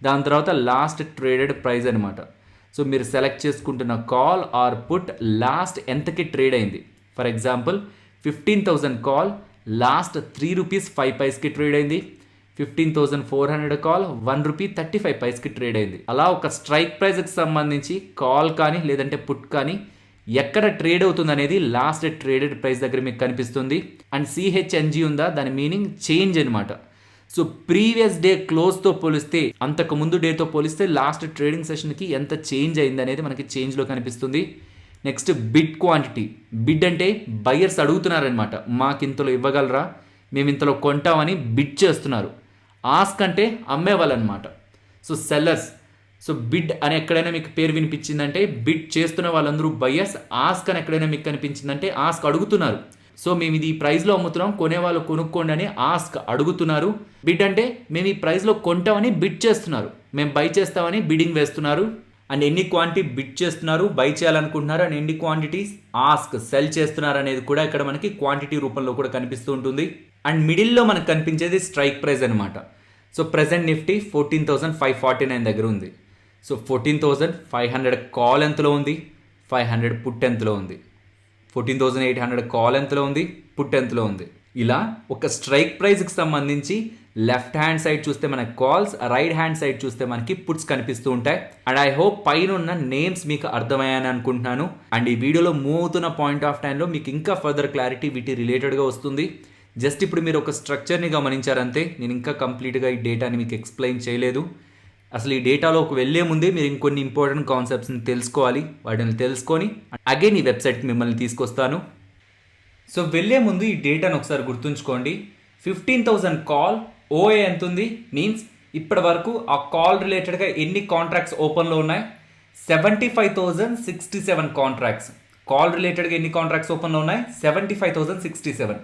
దాని తర్వాత లాస్ట్ ట్రేడెడ్ ప్రైస్ అనమాట. సో మీరు సెలెక్ట్ చేసుకుంటున్న కాల్ ఆర్ పుట్ లాస్ట్ ఎంతకి ట్రేడ్ అయింది. For example 15,000 call last 3 rupees 5 పైస్కి ట్రేడ్ అయింది. 15,400 కాల్ 1 రూపీ 35 పైస్కి ట్రేడ్ అయింది. అలా ఒక స్ట్రైక్ ప్రైస్కి సంబంధించి కాల్ కానీ లేదంటే పుట్ కానీ ఎక్కడ ట్రేడ్ అవుతుంది అనేది లాస్ట్ ట్రేడెడ్ ప్రైస్ దగ్గర మీకు కనిపిస్తుంది. అండ్ సిహెచ్ఎన్జి ఉందా, దాని మీనింగ్ చేంజ్ అనమాట. సో ప్రీవియస్ డే క్లోజ్తో పోలిస్తే అంతకు ముందు డేతో పోలిస్తే లాస్ట్ ట్రేడింగ్ సెషన్కి ఎంత చేంజ్ అయింది అనేది మనకి చేంజ్లో కనిపిస్తుంది. Next bid quantity. బిడ్ అంటే బయర్స్ అడుగుతున్నారనమాట, మాకు ఇంతలో ఇవ్వగలరా, మేము ఇంతలో కొంటామని బిడ్ చేస్తున్నారు. ఆస్క్ అంటే అమ్మేవాళ్ళనమాట. So sellers. సో బిడ్ అని ఎక్కడైనా మీకు పేరు వినిపించిందంటే బిడ్ చేస్తున్న వాళ్ళందరూ బయర్స్. ఆస్క్ అని ఎక్కడైనా మీకు కనిపించిందంటే ఆస్క్ అడుగుతున్నారు. సో మేము ఇది ఈ ప్రైస్లో అమ్ముతున్నాం, కొనేవాళ్ళు కొనుక్కోండి అని ఆస్క్ అడుగుతున్నారు. బిడ్ అంటే మేము ఈ ప్రైస్లో కొంటామని బిడ్ చేస్తున్నారు, మేము బై చేస్తామని బిడింగ్ వేస్తున్నారు. అండ్ ఎన్ని క్వాంటిటీ బిడ్ చేస్తున్నారు, బై చేయాలనుకుంటున్నారు, అండ్ ఎన్ని క్వాంటిటీస్ ఆస్క్ సెల్ చేస్తున్నారు అనేది కూడా ఇక్కడ మనకి క్వాంటిటీ రూపంలో కూడా కనిపిస్తూ ఉంటుంది. అండ్ మిడిల్లో మనకు కనిపించేది స్ట్రైక్ ప్రైస్ అనమాట. సో ప్రెసెంట్ నిఫ్టీ 14,549 దగ్గర ఉంది. సో 14,500 కాల్ ఎంతలో ఉంది, 500 పుట్ ఎంతలో ఉంది, 14,800 కాల్ ఎంతలో ఉంది, పుట్ ఎంతలో ఉంది. ఇలా ఒక స్ట్రైక్ ప్రైస్కి సంబంధించి లెఫ్ట్ హ్యాండ్ సైడ్ చూస్తే మనకి కాల్స్, రైట్ హ్యాండ్ సైడ్ చూస్తే మనకి పుట్స్ కనిపిస్తూ ఉంటాయి. అండ్ ఐ హోప్ పైన ఉన్న నేమ్స్ మీకు అర్థమయ్యాయని అనుకుంటున్నాను. అండ్ ఈ వీడియోలో మూవ్ అవుతున్న పాయింట్ ఆఫ్ టైంలో మీకు ఇంకా ఫర్దర్ క్లారిటీ వీటి రిలేటెడ్గా వస్తుంది. జస్ట్ ఇప్పుడు మీరు ఒక స్ట్రక్చర్ని గమనించారంతే, నేను ఇంకా కంప్లీట్గా ఈ డేటాని మీకు ఎక్స్ప్లెయిన్ చేయలేదు. అసలు ఈ డేటాలోకి వెళ్ళే ముందే మీరు ఇంకొన్ని ఇంపార్టెంట్ కాన్సెప్ట్స్ని తెలుసుకోవాలి. వాటిని తెలుసుకొని అగైన్ ఈ వెబ్సైట్కి మిమ్మల్ని తీసుకొస్తాను. సో వెళ్ళే ముందు ఈ డేటాను ఒకసారి గుర్తుంచుకోండి. 15,000 కాల్ ఓఏ ఎంత ఉంది, మీన్స్ ఇప్పటి వరకు ఆ కాల్ రిలేటెడ్గా ఎన్ని కాంట్రాక్ట్స్ ఓపెన్లో ఉన్నాయి, 75,067 కాంట్రాక్ట్స్. కాల్ రిలేటెడ్గా ఎన్ని కాంట్రాక్ట్స్ ఓపెన్లో ఉన్నాయి, 75,067.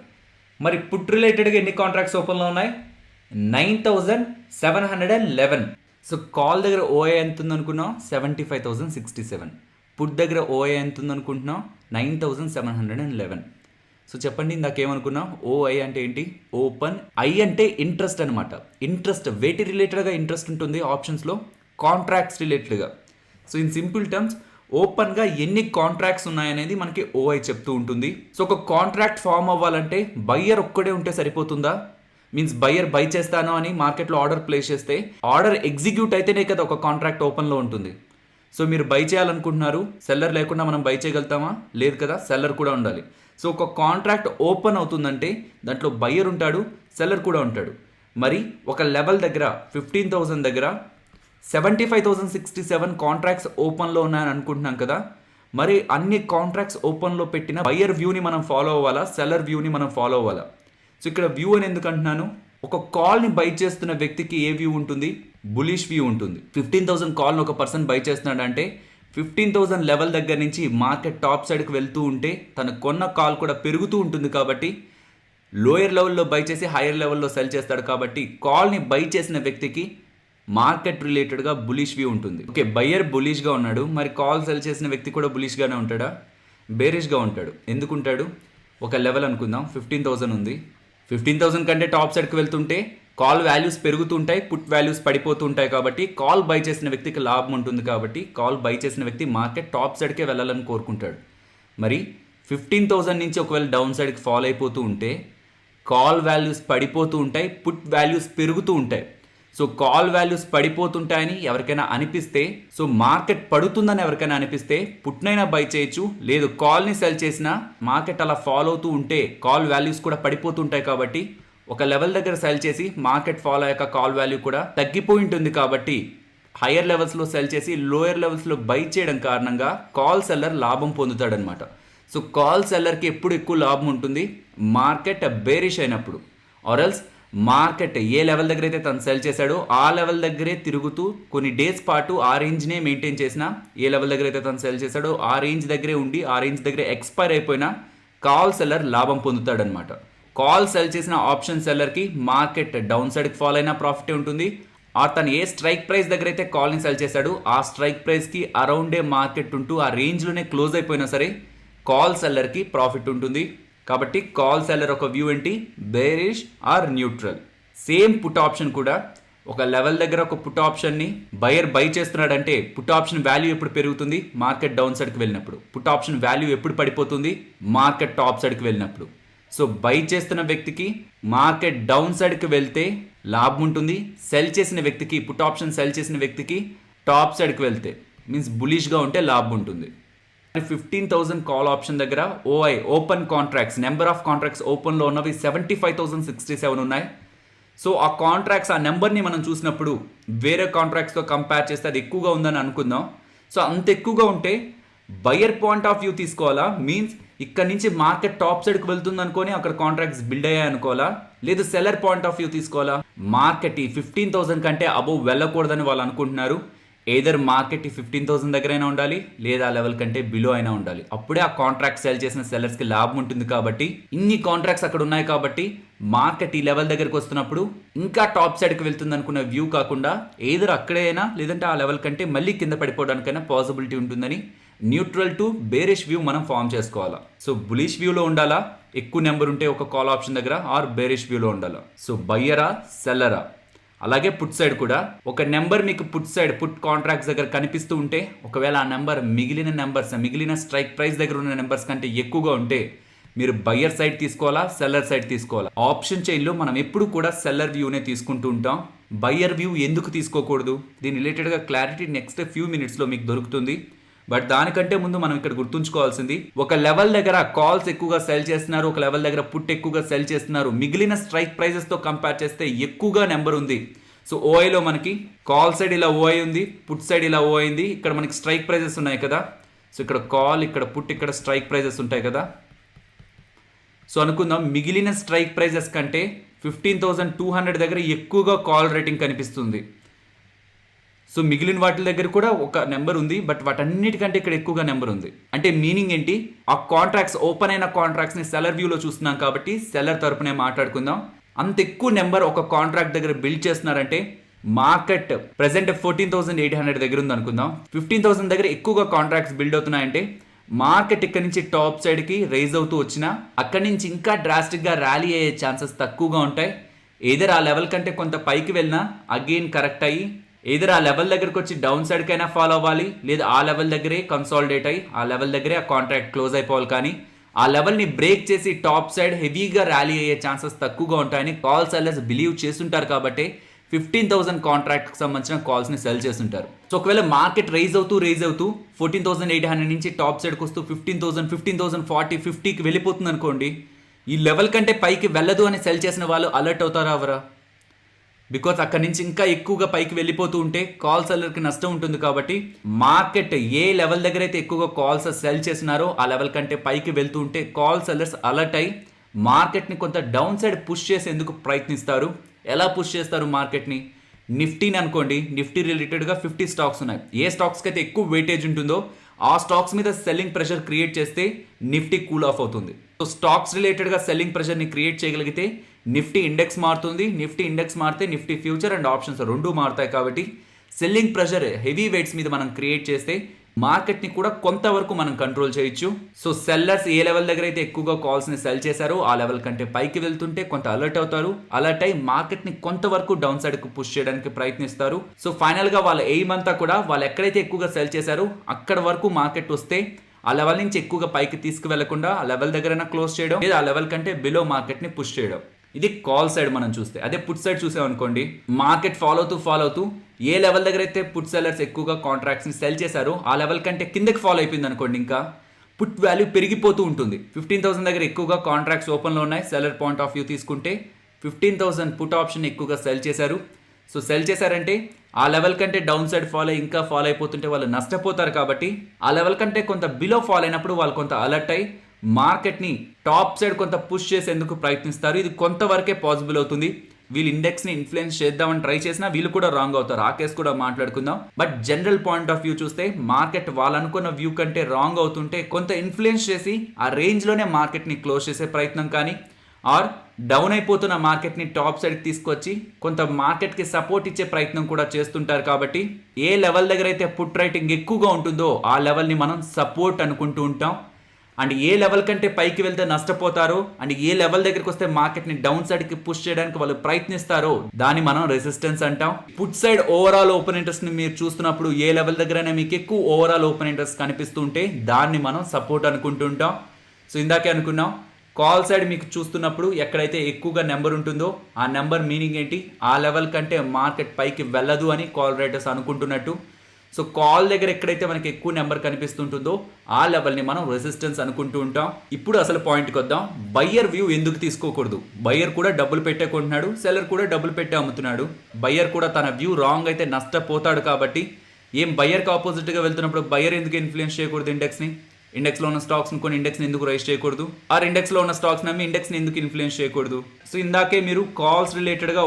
మరి పుట్ రిలేటెడ్గా ఎన్ని కాంట్రాక్ట్స్ ఓపెన్లో ఉన్నాయి, 9,711. సో కాల్ దగ్గర ఓఏ ఎంత ఉంది అనుకున్నాం, 75,067. పుట్ దగ్గర ఓఏ ఎంత ఉంది అనుకుంటున్నాం, 9,711. సో చెప్పండి, ఇందాకేమనుకున్నాం, ఓఐ అంటే ఏంటి, ఓపెన్. ఐ అంటే ఇంట్రెస్ట్ అనమాట. ఇంట్రెస్ట్ వేటి రిలేటెడ్గా ఇంట్రెస్ట్ ఉంటుంది ఆప్షన్స్లో, కాంట్రాక్ట్స్ రిలేటెడ్గా. సో ఇన్ సింపుల్ టర్మ్స్ ఓపెన్గా ఎన్ని కాంట్రాక్ట్స్ ఉన్నాయనేది మనకి ఓఐ చెప్తూ ఉంటుంది. సో ఒక కాంట్రాక్ట్ ఫామ్ అవ్వాలంటే బయ్యర్ ఒక్కడే ఉంటే సరిపోతుందా, మీన్స్ బయ్యర్ బై చేస్తాను అని మార్కెట్లో ఆర్డర్ ప్లేస్ చేస్తే ఆర్డర్ ఎగ్జిక్యూట్ అయితేనే కదా ఒక కాంట్రాక్ట్ ఓపెన్లో ఉంటుంది. సో మీరు బై చేయాలనుకుంటున్నారు, సెల్లర్ లేకుండా మనం బై చేయగలుగుతామా, లేదు కదా, సెల్లర్ కూడా ఉండాలి. సో ఒక కాంట్రాక్ట్ ఓపెన్ అవుతుందంటే దాంట్లో బయ్యర్ ఉంటాడు, సెల్లర్ కూడా ఉంటాడు. మరి ఒక లెవెల్ దగ్గర 15,000 దగ్గర 75,067 కాంట్రాక్ట్స్ ఓపెన్లో ఉన్నాయని అనుకుంటున్నాం కదా. మరి అన్ని కాంట్రాక్ట్స్ ఓపెన్లో పెట్టిన బయ్యర్ వ్యూని మనం ఫాలో అవ్వాలా, సెల్లర్ వ్యూని మనం ఫాలో అవ్వాలా. సో ఇక్కడ వ్యూ అని ఎందుకు అంటున్నాను, ఒక కాల్ని బై చేస్తున్న వ్యక్తికి ఏ వ్యూ ఉంటుంది, బులిష్ వ్యూ ఉంటుంది. 15,000 కాల్ని ఒక పర్సన్ బై చేస్తున్నాడు అంటే 15,000 లెవెల్ దగ్గర నుంచి మార్కెట్ టాప్ సైడ్కి వెళ్తూ ఉంటే తను కొన్న కాల్ కూడా పెరుగుతూ ఉంటుంది. కాబట్టి లోయర్ లెవెల్లో బై చేసి హైయర్ లెవెల్లో సెల్ చేస్తాడు. కాబట్టి కాల్ని బై చేసిన వ్యక్తికి మార్కెట్ రిలేటెడ్గా బులిష్ వ్యూ ఉంటుంది. ఓకే, బయ్యర్ బులిష్గా ఉన్నాడు, మరి కాల్ సెల్ చేసిన వ్యక్తి కూడా బులిష్గానే ఉంటాడా, బేరిష్గా ఉంటాడు. ఎందుకుంటాడు, ఒక లెవెల్ అనుకుందాం, 15,000 ఉంది. 15,000 కంటే టాప్ సైడ్కి వెళ్తుంటే కాల్ వాల్యూస్ పెరుగుతుంటాయి, పుట్ వాల్యూస్ పడిపోతూ ఉంటాయి. కాబట్టి కాల్ బై చేసిన వ్యక్తికి లాభం ఉంటుంది. కాబట్టి కాల్ బై చేసిన వ్యక్తి మార్కెట్ టాప్ సైడ్కే వెళ్ళాలని కోరుకుంటాడు. మరి 15,000 నుంచి ఒకవేళ డౌన్ సైడ్కి ఫాలో అయిపోతూ ఉంటే కాల్ వాల్యూస్ పడిపోతూ ఉంటాయి, పుట్ వాల్యూస్ పెరుగుతూ ఉంటాయి. సో కాల్ వాల్యూస్ పడిపోతుంటాయని ఎవరికైనా అనిపిస్తే, సో మార్కెట్ పడుతుందని ఎవరికైనా అనిపిస్తే పుట్నైనా బై చేయొచ్చు, లేదు కాల్ని సెల్ చేసినా మార్కెట్ అలా ఫాలో అవుతూ ఉంటే కాల్ వాల్యూస్ కూడా పడిపోతుంటాయి. కాబట్టి ఒక లెవెల్ దగ్గర సెల్ చేసి మార్కెట్ ఫాలో అయ్యాక కాల్ వాల్యూ కూడా తగ్గిపోయి ఉంటుంది. కాబట్టి హయ్యర్ లెవెల్స్లో సెల్ చేసి లోయర్ లెవెల్స్లో బై చేయడం కారణంగా కాల్ సెల్లర్ లాభం పొందుతాడనమాట. సో కాల్ సెల్లర్కి ఎప్పుడు ఎక్కువ లాభం ఉంటుంది, మార్కెట్ బేరిష్ అయినప్పుడు. ఆర్ఎల్స్ మార్కెట్ ఏ లెవెల్ దగ్గర అయితే తను సెల్ చేశాడో ఆ లెవెల్ దగ్గరే తిరుగుతూ కొన్ని డేస్ పాటు ఆ రేంజ్నే మెయింటైన్ చేసినా, ఏ లెవెల్ దగ్గర అయితే తను సెల్ చేశాడో ఆ రేంజ్ దగ్గరే ఉండి ఆ రేంజ్ దగ్గరే ఎక్స్పైర్ అయిపోయినా కాల్ సెల్లర్ లాభం పొందుతాడనమాట. కాల్ సెల్ చేసిన ఆప్షన్ సెల్లర్కి మార్కెట్ డౌన్ సైడ్కి ఫాలో అయినా ప్రాఫిటే ఉంటుంది. తను ఏ స్ట్రైక్ ప్రైస్ దగ్గర అయితే కాల్ని సెల్ చేశాడో ఆ స్ట్రైక్ ప్రైస్కి అరౌండే మార్కెట్ ఉంటూ ఆ రేంజ్లోనే క్లోజ్ అయిపోయినా సరే కాల్ సెల్లర్కి ప్రాఫిట్ ఉంటుంది. కాబట్టి కాల్ సెల్లర్ ఒక వ్యూ ఏంటి, bearish or neutral. Same put option కూడా ఒక లెవెల్ దగ్గర ఒక పుట్ ఆప్షన్ని బయర్ బై చేస్తున్నాడంటే పుట్ ఆప్షన్ వాల్యూ ఎప్పుడు పెరుగుతుంది, మార్కెట్ డౌన్ సైడ్కి వెళ్ళినప్పుడు. పుట్ ఆప్షన్ వాల్యూ ఎప్పుడు పడిపోతుంది, మార్కెట్ టాప్ సైడ్కి వెళ్ళినప్పుడు. సో బై చేస్తున్న వ్యక్తికి మార్కెట్ డౌన్ సైడ్కి వెళ్తే లాభం ఉంటుంది, సెల్ చేసిన వ్యక్తికి పుట్ ఆప్షన్ సెల్ చేసిన వ్యక్తికి టాప్ సైడ్కి వెళ్తే మీన్స్ బులిష్గా ఉంటే లాభం ఉంటుంది. 15,000 కాల్ ఆప్షన్ దగ్గర ఓఐ open contracts number of contracts ఓపెన్లో ఉన్నవి 75,067 ఉన్నాయి. సో ఆ కాంట్రాక్ట్స్ ఆ నెంబర్ని మనం చూసినప్పుడు వేరే కాంట్రాక్ట్స్తో కంపేర్ చేస్తే అది ఎక్కువగా ఉందని అనుకుందాం. సో అంత ఎక్కువగా ఉంటే బయర్ పాయింట్ ఆఫ్ వ్యూ తీసుకోవాలా, మీన్స్ ఇక్కడ నుంచి మార్కెట్ టాప్ సైడ్కి వెళ్తుంది అనుకొని అక్కడ కాంట్రాక్ట్స్ బిల్డ్ అయ్యాయి అనుకోవాలా, లేదు సెల్లర్ పాయింట్ ఆఫ్ వ్యూ తీసుకోవాలా. మార్కెట్ ఈ 15,000 కంటే అబోవ్ వెళ్ళకూడదని వాళ్ళు అనుకుంటున్నారు. ఏదర్ మార్కెట్ ఈ 15,000 దగ్గరైనా ఉండాలి, లేదా ఆ లెవెల్ కంటే బిలో అయినా ఉండాలి. అప్పుడే ఆ కాంట్రాక్ట్ సెల్ చేసిన సెల్లర్స్కి లాభం ఉంటుంది. కాబట్టి ఇన్ని కాంట్రాక్ట్స్ అక్కడ ఉన్నాయి కాబట్టి మార్కెట్ ఈ లెవెల్ దగ్గరికి వస్తున్నప్పుడు ఇంకా టాప్ సైడ్కి వెళ్తుంది అనుకున్న వ్యూ కాకుండా ఏదర్ అక్కడే అయినా లేదంటే ఆ లెవెల్ కంటే మళ్ళీ కింద పడిపోవడానికైనా పాసిబిలిటీ ఉంటుందని న్యూట్రల్ టు బేరిష్ వ్యూ మనం ఫామ్ చేసుకోవాలా. సో బులిష్ వ్యూలో ఉండాలా, ఎక్కువ నెంబర్ ఉంటే ఒక కాల్ ఆప్షన్ దగ్గర, ఆర్ బేరిష్ వ్యూలో ఉండాలా. సో బయ్యరా సెల్లరా. అలాగే పుట్ సైడ్ కూడా ఒక నెంబర్ మీకు పుట్ సైడ్ పుట్ కాంట్రాక్ట్స్ దగ్గర కనిపిస్తూ ఉంటే ఒకవేళ ఆ నెంబర్ మిగిలిన స్ట్రైక్ ప్రైస్ దగ్గర ఉన్న నెంబర్స్ కంటే ఎక్కువగా ఉంటే మీరు బయ్యర్ సైడ్ తీసుకోవాలా, సెల్లర్ సైడ్ తీసుకోవాలా. ఆప్షన్ చైన్లో మనం ఎప్పుడు కూడా సెల్లర్ వ్యూనే తీసుకుంటూ ఉంటాం. బయ్యర్ వ్యూ ఎందుకు తీసుకోకూడదు, దీని రిలేటెడ్గా క్లారిటీ నెక్స్ట్ ఫ్యూ మినిట్స్లో మీకు దొరుకుతుంది. బట్ దానికంటే ముందు మనం ఇక్కడ గుర్తుంచుకోవాల్సింది, ఒక లెవెల్ దగ్గర కాల్స్ ఎక్కువగా సెల్ చేస్తున్నారు, ఒక లెవెల్ దగ్గర పుట్ ఎక్కువగా సెల్ చేస్తున్నారు. మిగిలిన స్ట్రైక్ ప్రైజెస్తో కంపేర్ చేస్తే ఎక్కువగా నెంబర్ ఉంది. సో ఓఐలో మనకి కాల్ సైడ్ ఇలా ఓఐ ఉంది, పుట్ సైడ్ ఇలా ఓఐ ఉంది. ఇక్కడ మనకి స్ట్రైక్ ప్రైజెస్ ఉన్నాయి కదా. సో ఇక్కడ కాల్, ఇక్కడ పుట్, ఇక్కడ స్ట్రైక్ ప్రైజెస్ ఉంటాయి కదా. సో అనుకుందాం మిగిలిన స్ట్రైక్ ప్రైజెస్ కంటే 15,200 దగ్గర ఎక్కువగా కాల్ రేటింగ్ కనిపిస్తుంది. సో మిగిలిన వాటి దగ్గర కూడా ఒక నెంబర్ ఉంది, బట్ వాటన్నిటికంటే ఇక్కడ ఎక్కువగా నెంబర్ ఉంది. అంటే మీనింగ్ ఏంటి, ఆ కాంట్రాక్ట్స్ ఓపెన్ అయిన కాంట్రాక్ట్స్ని సెల్లర్ వ్యూలో చూస్తున్నాం కాబట్టి సెల్లర్ తరపునే మాట్లాడుకుందాం. అంత ఎక్కువ నెంబర్ ఒక కాంట్రాక్ట్ దగ్గర బిల్డ్ చేస్తున్నారంటే మార్కెట్ ప్రెసెంట్ 14,800 దగ్గర ఉంది అనుకుందాం. 15,000 దగ్గర ఎక్కువగా కాంట్రాక్ట్స్ బిల్డ్ అవుతున్నాయంటే మార్కెట్ ఇక్కడ నుంచి టాప్ సైడ్కి రైజ్ అవుతూ వచ్చినా అక్కడి నుంచి ఇంకా డ్రాస్టిక్గా ర్యాలీ అయ్యే ఛాన్సెస్ తక్కువగా ఉంటాయి. ఏదర్ ఆ లెవెల్ కంటే కొంత పైకి వెళ్ళినా అగైన్ కరెక్ట్ అయ్యి ఏదర్ ఆ లెవెల్ దగ్గరకు వచ్చి డౌన్ సైడ్కి అయినా ఫాలో అవ్వాలి, లేదా ఆ లెవెల్ దగ్గరే కన్సాలిడేట్ అయ్యి ఆ లెవెల్ దగ్గరే ఆ కాంట్రాక్ట్ క్లోజ్ అయిపోవాలి. కానీ ఆ లెవెల్ని బ్రేక్ చేసి టాప్ సైడ్ హెవీగా ర్యాలీ అయ్యే ఛాన్సెస్ తక్కువగా ఉంటాయని కాల్ సెల్లర్స్ బిలీవ్ చేస్తుంటారు. కాబట్టి 15,000 కాంట్రాక్ట్కి సంబంధించిన కాల్స్ని సెల్ చేస్తుంటారు. సో ఒకవేళ మార్కెట్ రైజ్ అవుతూ 14,800 నుంచి టాప్ సైడ్కి వస్తూ 15,000, 15,040, 50కి వెళ్ళిపోతుంది అనుకోండి, ఈ లెవెల్ కంటే పైకి వెళ్ళదు అని సెల్ చేసిన వాళ్ళు అలర్ట్ అవుతారా అవరా? బికాజ్ అక్కడి నుంచి ఇంకా ఎక్కువగా పైకి వెళ్ళిపోతూ ఉంటే కాల్ సెల్లర్కి నష్టం ఉంటుంది. కాబట్టి మార్కెట్ ఏ లెవెల్ దగ్గర అయితే ఎక్కువగా కాల్స్ సెల్ చేసినారో ఆ లెవెల్ కంటే పైకి వెళ్తూ ఉంటే కాల్ సెల్లర్స్ అలర్ట్ అయ్యి మార్కెట్ని కొంత డౌన్ సైడ్ పుష్ చేసేందుకు ప్రయత్నిస్తారు. ఎలా పుష్ చేస్తారు మార్కెట్ని? నిఫ్టీని అనుకోండి, నిఫ్టీ రిలేటెడ్గా 50 స్టాక్స్ ఉన్నాయి. ఏ స్టాక్స్కి అయితే ఎక్కువ వెయిటేజ్ ఉంటుందో ఆ స్టాక్స్ మీద సెల్లింగ్ ప్రెషర్ క్రియేట్ చేస్తే నిఫ్టీ కూల్ ఆఫ్ అవుతుంది. సో స్టాక్స్ రిలేటెడ్గా సెల్లింగ్ ప్రెషర్ని క్రియేట్ చేయగలిగితే నిఫ్టీ ఇండెక్స్ మారుతుంది. నిఫ్టీ ఇండెక్స్ మారితే నిఫ్టీ ఫ్యూచర్ అండ్ ఆప్షన్స్ రెండు మారుతాయి. కాబట్టి సెల్లింగ్ ప్రెషర్ హెవీ వెయిట్స్ మీద మనం క్రియేట్ చేస్తే మార్కెట్ని కూడా కొంతవరకు మనం కంట్రోల్ చేయొచ్చు. సో సెల్లర్స్ ఏ లెవెల్ దగ్గర అయితే ఎక్కువగా కాల్స్ని సెల్ చేశారో ఆ లెవెల్ కంటే పైకి వెళ్తుంటే కొంత అలర్ట్ అవుతారు. అలర్ట్ అయ్యి మార్కెట్ని కొంతవరకు డౌన్ సైడ్కి పుష్ చేయడానికి ప్రయత్నిస్తారు. సో ఫైనల్గా వాళ్ళ ఎయిమ్ అంతా కూడా వాళ్ళు ఎక్కడైతే ఎక్కువగా సెల్ చేశారో అక్కడ వరకు మార్కెట్ వస్తే ఆ లెవెల్ నుంచి ఎక్కువగా పైకి తీసుకువెళ్లకుండా ఆ లెవెల్ దగ్గరైనా క్లోజ్ చేయడం, లేదా ఆ లెవెల్ కంటే బిలో మార్కెట్ని పుష్ చేయడం. ఇది కాల్ సైడ్ మనం చూస్తే. అదే పుట్ సైడ్ చూసామనుకోండి, మార్కెట్ ఫాలో అవుతూ ఏ లెవెల్ దగ్గర అయితే పుట్ సెల్లర్స్ ఎక్కువగా కాంట్రాక్ట్స్ని సెల్ చేశారో ఆ లెవెల్ కంటే కిందకి ఫాలో అయిపోయింది అనుకోండి, ఇంకా పుట్ వాల్యూ పెరిగిపోతూ ఉంటుంది. 15,000 దగ్గర ఎక్కువగా కాంట్రాక్ట్స్ ఓపెన్లో ఉన్నాయి. సెల్లర్ పాయింట్ ఆఫ్ వ్యూ తీసుకుంటే 15,000 పుట్ ఆప్షన్ ఎక్కువగా సెల్ చేశారు. సో సెల్ చేశారంటే ఆ లెవెల్ కంటే డౌన్ సైడ్ ఇంకా ఫాలో అయిపోతుంటే వాళ్ళు నష్టపోతారు. కాబట్టి ఆ లెవెల్ కంటే కొంత బిలో ఫాలో అయినప్పుడు వాళ్ళు కొంత అలర్ట్ అయ్యి మార్కెట్ని టాప్ సైడ్ కొంత పుష్ చేసేందుకు ప్రయత్నిస్తారు. ఇది కొంతవరకే పాసిబుల్ అవుతుంది. వీళ్ళు ఇండెక్స్ని ఇన్ఫ్లుయెన్స్ చేద్దామని ట్రై చేసినా వీళ్ళు కూడా రాంగ్ అవుతారు. ఆ కేసు కూడా మాట్లాడుకుందాం. But general point of view చూస్తే మార్కెట్ వాళ్ళు అనుకున్న వ్యూ కంటే రాంగ్ అవుతుంటే కొంత ఇన్ఫ్లుయెన్స్ చేసి ఆ రేంజ్లోనే మార్కెట్ని క్లోజ్ చేసే ప్రయత్నం కానీ, ఆర్ డౌన్ అయిపోతున్న మార్కెట్ని టాప్ సైడ్కి తీసుకొచ్చి కొంత మార్కెట్కి సపోర్ట్ ఇచ్చే ప్రయత్నం కూడా చేస్తుంటారు. కాబట్టి ఏ లెవెల్ దగ్గర అయితే పుట్ రైటింగ్ ఎక్కువగా ఉంటుందో ఆ లెవెల్ని మనం సపోర్ట్ అనుకుంటూ ఉంటాం. అండ్ ఏ లెవెల్ కంటే పైకి వెళ్తే నష్టపోతారో, అండ్ ఏ లెవెల్ దగ్గరికి వస్తే మార్కెట్ని డౌన్ సైడ్కి పుష్ చేయడానికి వాళ్ళు ప్రయత్నిస్తారో దాన్ని మనం రెసిస్టెన్స్ అంటాం. పుట్ సైడ్ ఓవరాల్ ఓపెన్ ఇంట్రెస్ట్ని మీరు చూస్తున్నప్పుడు ఏ లెవెల్ దగ్గరైనా మీకు ఎక్కువ ఓవరాల్ ఓపెన్ ఇంట్రెస్ట్ కనిపిస్తుంటే దాన్ని మనం సపోర్ట్ అనుకుంటుంటాం. సో ఇందాకే అనుకున్నాం, కాల్ సైడ్ మీకు చూస్తున్నప్పుడు ఎక్కడైతే ఎక్కువగా నెంబర్ ఉంటుందో ఆ నెంబర్ మీనింగ్ ఏంటి, ఆ లెవెల్ కంటే మార్కెట్ పైకి వెళ్ళదు అని కాల్ రైటర్స్ అనుకుంటున్నట్టు. సో కాల్ దగ్గర ఎక్కడైతే మనకి ఎక్కువ నెంబర్ కనిపిస్తుంటుందో ఆ లెవెల్ని మనం రెసిస్టెన్స్ అనుకుంటూ ఉంటాం. ఇప్పుడు అసలు పాయింట్కి వద్దాం. బయ్యర్ వ్యూ ఎందుకు తీసుకోకూడదు? బయ్యర్ కూడా డబ్బులు పెట్టే కొంటున్నాడు, సెల్లర్ కూడా డబ్బులు పెట్టి అమ్ముతున్నాడు. బయ్యర్ కూడా తన వ్యూ రాంగ్ అయితే నష్టపోతాడు. కాబట్టి ఏం బయ్యర్కి ఆపోజిట్గా వెళ్తున్నప్పుడు బయ్యర్ ఎందుకు ఇన్ఫ్లుయెన్స్ చేయకూడదు ఇండెక్స్ని? ఇండెక్స్లో ఉన్న స్టాక్స్ని కొన్ని ఇండెక్స్ని ఎందుకు రైజ్ చేయకూడదు? ఆర్ ఇండెక్స్లో ఉన్న స్టాక్స్ నమ్మి ఇండెక్స్ని ఎందుకు ఇన్ఫ్లుయెన్స్ చేయకూడదు? సో ఇందాకే మీరు కాల్స్ రిలేటెడ్గా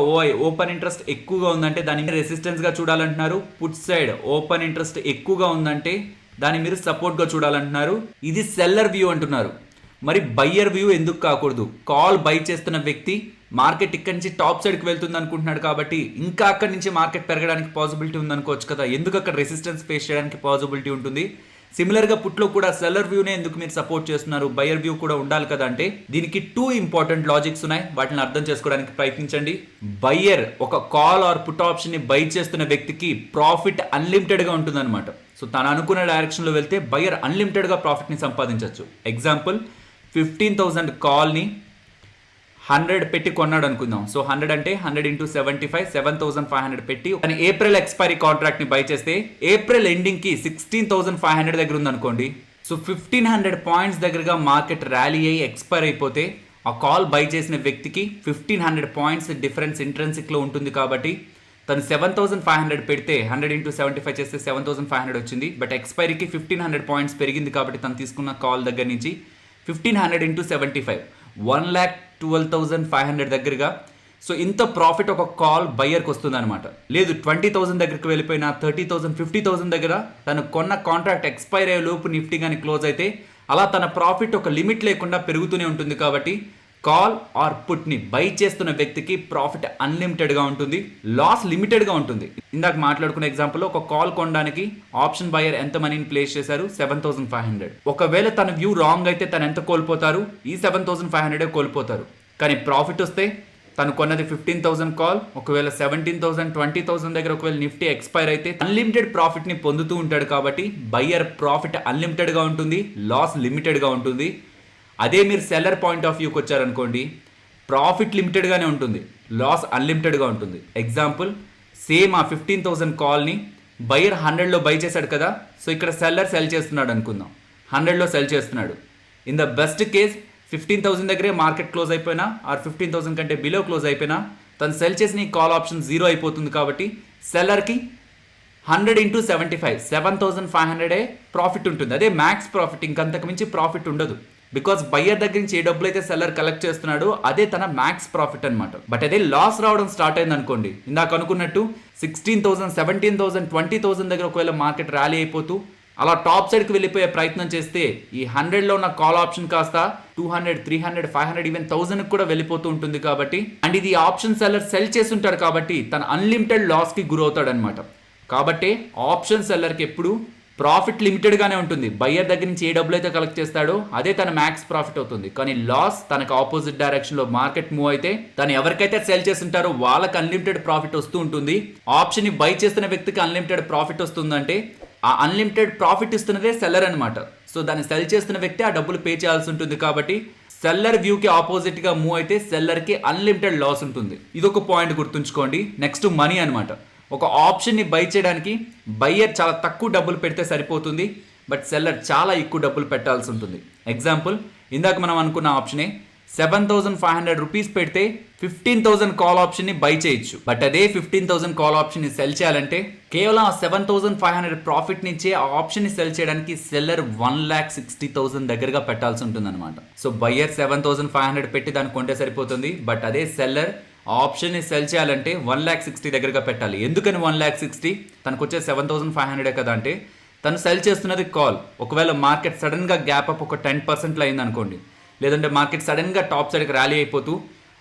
ఓపెన్ ఇంట్రెస్ట్ ఎక్కువగా ఉందంటే దాన్ని రెసిస్టెన్స్గా చూడాలంటున్నారు. పుట్ సైడ్ ఓపెన్ ఇంట్రెస్ట్ ఎక్కువగా ఉందంటే దాన్ని మీరు సపోర్ట్గా చూడాలంటున్నారు. ఇది సెల్లర్ వ్యూ అంటున్నారు. మరి బయ్యర్ వ్యూ ఎందుకు కాకూడదు? కాల్ బై చేస్తున్న వ్యక్తి మార్కెట్ ఇక్కడి నుంచి టాప్ సైడ్కి వెళ్తుంది అనుకుంటున్నాడు కాబట్టి ఇంకా అక్కడి నుంచి మార్కెట్ పెరగడానికి పాసిబిలిటీ ఉందనుకోవచ్చు కదా. ఎందుకు అక్కడ రెసిస్టెన్స్ ఫేస్ చేయడానికి పాసిబిలిటీ ఉంటుంది? సిమిలర్గా పుట్లో కూడా సెల్లర్ వ్యూనే ఎందుకు మీరు సపోర్ట్ చేస్తున్నారు? బయ్యర్ వ్యూ కూడా ఉండాలి కదా. అంటే దీనికి 2 ఇంపార్టెంట్ లాజిక్స్ ఉన్నాయి. వాటిని అర్థం చేసుకోవడానికి ప్రయత్నించండి. బయ్యర్ ఒక కాల్ ఆర్ పుట్ ఆప్షన్ ని బై చేస్తున్న వ్యక్తికి ప్రాఫిట్ అన్లిమిటెడ్ గా ఉంటుంది అనమాట. సో తను అనుకున్న డైరెక్షన్ లో వెళ్తే బయ్యర్ అన్లిమిటెడ్ గా ప్రాఫిట్ ని సంపాదించవచ్చు. ఎగ్జాంపుల్ 15,000 కాల్ ని 100 పెట్టి కొన్నాడు అనుకుందాం. సో 100 అంటే 100 × 75 7,500 పెట్టి తను ఏప్రిల్ ఎక్స్పైరీ కాంట్రాక్ట్ ని బై చేస్తే ఏప్రిల్ ఎండింగ్ కి 16,500 దగ్గర ఉంది అనుకోండి. సో 1500 పాయింట్స్ దగ్గరగా మార్కెట్ ర్యాలీ అయ్యి ఎక్స్పైర్ అయిపోతే ఆ కాల్ బై చేసిన వ్యక్తికి 1500 పాయింట్స్ డిఫరెన్స్ ఇంట్రెన్సిక్ లో ఉంటుంది. కాబట్టి తను 7,500 పెడితే 100 × 75 చేస్తే 7,500 వచ్చింది. బట్ ఎక్స్పైరీకి 1500 పాయింట్స్ పెరిగింది కాబట్టి తను తీసుకున్న కాల్ దగ్గర నుంచి 1500 × 75 1,12,500 దగ్గరగా. సో ఇంత ప్రాఫిట్ ఒక కాల్ బయ్యర్కి వస్తుంది అనమాట. లేదు 20,000 దగ్గరికి వెళ్ళిపోయినా 30,000 50,000 దగ్గర తను కొన్న కాంట్రాక్ట్ ఎక్స్పైర్ అయ్యే లోపు నిఫ్టీ కానీ క్లోజ్ అయితే అలా తన ప్రాఫిట్ ఒక లిమిట్ లేకుండా పెరుగుతూనే ఉంటుంది. కాబట్టి కాల్ ఆర్ పుట్ ని బై చేస్తున్న వ్యక్తికి ప్రాఫిట్ అన్లిమిటెడ్ గా ఉంటుంది, లాస్ లిమిటెడ్ గా ఉంటుంది. ఇందాక మాట్లాడుకున్న ఎగ్జాంపుల్ ఒక కాల్ కొనడానికి ఆప్షన్ బయర్ ఎంత మనీని ప్లేస్ చేశారు? 7,500. ఒకవేళ తన వ్యూ రాంగ్ అయితే తను ఎంత కోల్పోతారు? ఈ 7,500 కోల్పోతారు. కానీ ప్రాఫిట్ వస్తే తను కొన్నది 15,000 కాల్, ఒకవేళ 17,000 20,000 దగ్గర ఒకవేళ నిఫ్టీ ఎక్స్పైర్ అయితే అన్లిమిటెడ్ ప్రాఫిట్ ని పొందుతూ ఉంటాడు. కాబట్టి బయ్యర్ ప్రాఫిట్ అన్లిమిటెడ్ గా ఉంటుంది, లాస్ లిమిటెడ్ గా ఉంటుంది. అదే మీరు సెల్లర్ పాయింట్ ఆఫ్ వ్యూకి వచ్చారనుకోండి, ప్రాఫిట్ లిమిటెడ్గానే ఉంటుంది, లాస్ అన్లిమిటెడ్గా ఉంటుంది. ఎగ్జాంపుల్ సేమ్ ఆ 15,000 కాల్ని బయర్ 100లో బై చేశాడు కదా. సో ఇక్కడ సెల్లర్ సెల్ చేస్తున్నాడు అనుకుందాం, 100లో సెల్ చేస్తున్నాడు. ఇన్ ద బెస్ట్ కేస్ 15,000 దగ్గరే మార్కెట్ క్లోజ్ అయిపోయినా ఆర్ 15,000 కంటే బిలో క్లోజ్ అయిపోయినా తను సెల్ చేసిన ఈ కాల్ ఆప్షన్ 0 అయిపోతుంది. కాబట్టి సెల్లర్కి 100 × 75 7,500 ప్రాఫిట్ ఉంటుంది. అదే మ్యాక్స్ ప్రాఫిట్, ఇంకంతకు మించి ప్రాఫిట్ ఉండదు. బికాస్ బయ్యర్ దగ్గర నుంచి ఏ డబ్బులు అయితే సెల్లర్ కలెక్ట్ చేస్తున్నాడో అదే తన మ్యాక్స్ ప్రాఫిట్ అనమాట. బట్ అదే లాస్ రావడం స్టార్ట్ అయింది అనుకోండి, ఇందాక అనుకున్నట్టు 16,000 17,000 20,000 దగ్గర ఒకవేళ మార్కెట్ ర్యాలీ అయిపోతూ అలా టాప్ సైడ్కి వెళ్ళిపోయే ప్రయత్నం చేస్తే ఈ 100లో ఉన్న కాల్ ఆప్షన్ కాస్త 200 300 500 ఈవెన్ 1000 కూడా వెళ్ళిపోతూ ఉంటుంది. కాబట్టి అండ్ ఇది ఆప్షన్ సెల్లర్ సెల్ చేస్తుంటాడు కాబట్టి తన అన్లిమిటెడ్ లాస్కి గురవుతాడు అనమాట. కాబట్టి ఆప్షన్ సెల్లర్కి ఎప్పుడు ప్రాఫిట్ లిమిటెడ్గానే ఉంటుంది. బయ్యర్ దగ్గర నుంచి ఏ డబ్బులు అయితే కలెక్ట్ చేస్తాడో అదే తన మ్యాక్స్ ప్రాఫిట్ అవుతుంది. కానీ లాస్ తనకు ఆపోజిట్ డైరెక్షన్లో మార్కెట్ మూవ్ అయితే తను ఎవరికైతే సెల్ చేస్తుంటారో వాళ్ళకి అన్లిమిటెడ్ ప్రాఫిట్ వస్తూ ఉంటుంది. ఆప్షన్ని బై చేస్తున్న వ్యక్తికి అన్లిమిటెడ్ ప్రాఫిట్ వస్తుందంటే ఆ అన్లిమిటెడ్ ప్రాఫిట్ ఇస్తున్నదే సెల్లర్ అనమాట. సో దాన్ని సెల్ చేస్తున్న వ్యక్తి ఆ డబ్బులు పే చేయాల్సి ఉంటుంది. కాబట్టి సెల్లర్ వ్యూకి ఆపోజిట్గా మూవ్ అయితే సెల్లర్కి అన్లిమిటెడ్ లాస్ ఉంటుంది. ఇదొక పాయింట్ గుర్తుంచుకోండి. నెక్స్ట్ మనీ అనమాట. ఒక ఆప్షన్ని బై చేయడానికి బయ్యర్ చాలా తక్కువ డబ్బులు పెడితే సరిపోతుంది, బట్ సెల్లర్ చాలా ఎక్కువ డబ్బులు పెట్టాల్సి ఉంటుంది. ఎగ్జాంపుల్ ఇందాక మనం అనుకున్న ఆప్షనే 7,500 రూపీస్ పెడితే 15,000 కాల్ ఆప్షన్ని బై చేయొచ్చు. బట్ అదే 15,000 కాల్ ఆప్షన్ని సెల్ చేయాలంటే కేవలం ఆ 7,500 ప్రాఫిట్ నుంచే ఆ ఆప్షన్ని సెల్ చేయడానికి సెల్లర్ 1,60,000 దగ్గరగా పెట్టాల్సి ఉంటుంది అనమాట. సో బయ్యర్ 7,500 పెట్టి దాన్ని కొంటే సరిపోతుంది. బట్ అదే సెల్లర్ ఆప్షన్ని సెల్ చేయాలంటే 1,60,000 దగ్గరగా పెట్టాలి. ఎందుకని 1,60,000? తనకు వచ్చే 7,500 కదా. అంటే తను సెల్ చేస్తున్నది కాల్. ఒకవేళ మార్కెట్ సడన్గా గ్యాప్ అప్ ఒక 10% అయింది అనుకోండి, లేదంటే మార్కెట్ సడన్గా టాప్ సైడ్కి ర్యాలీ అయిపోతూ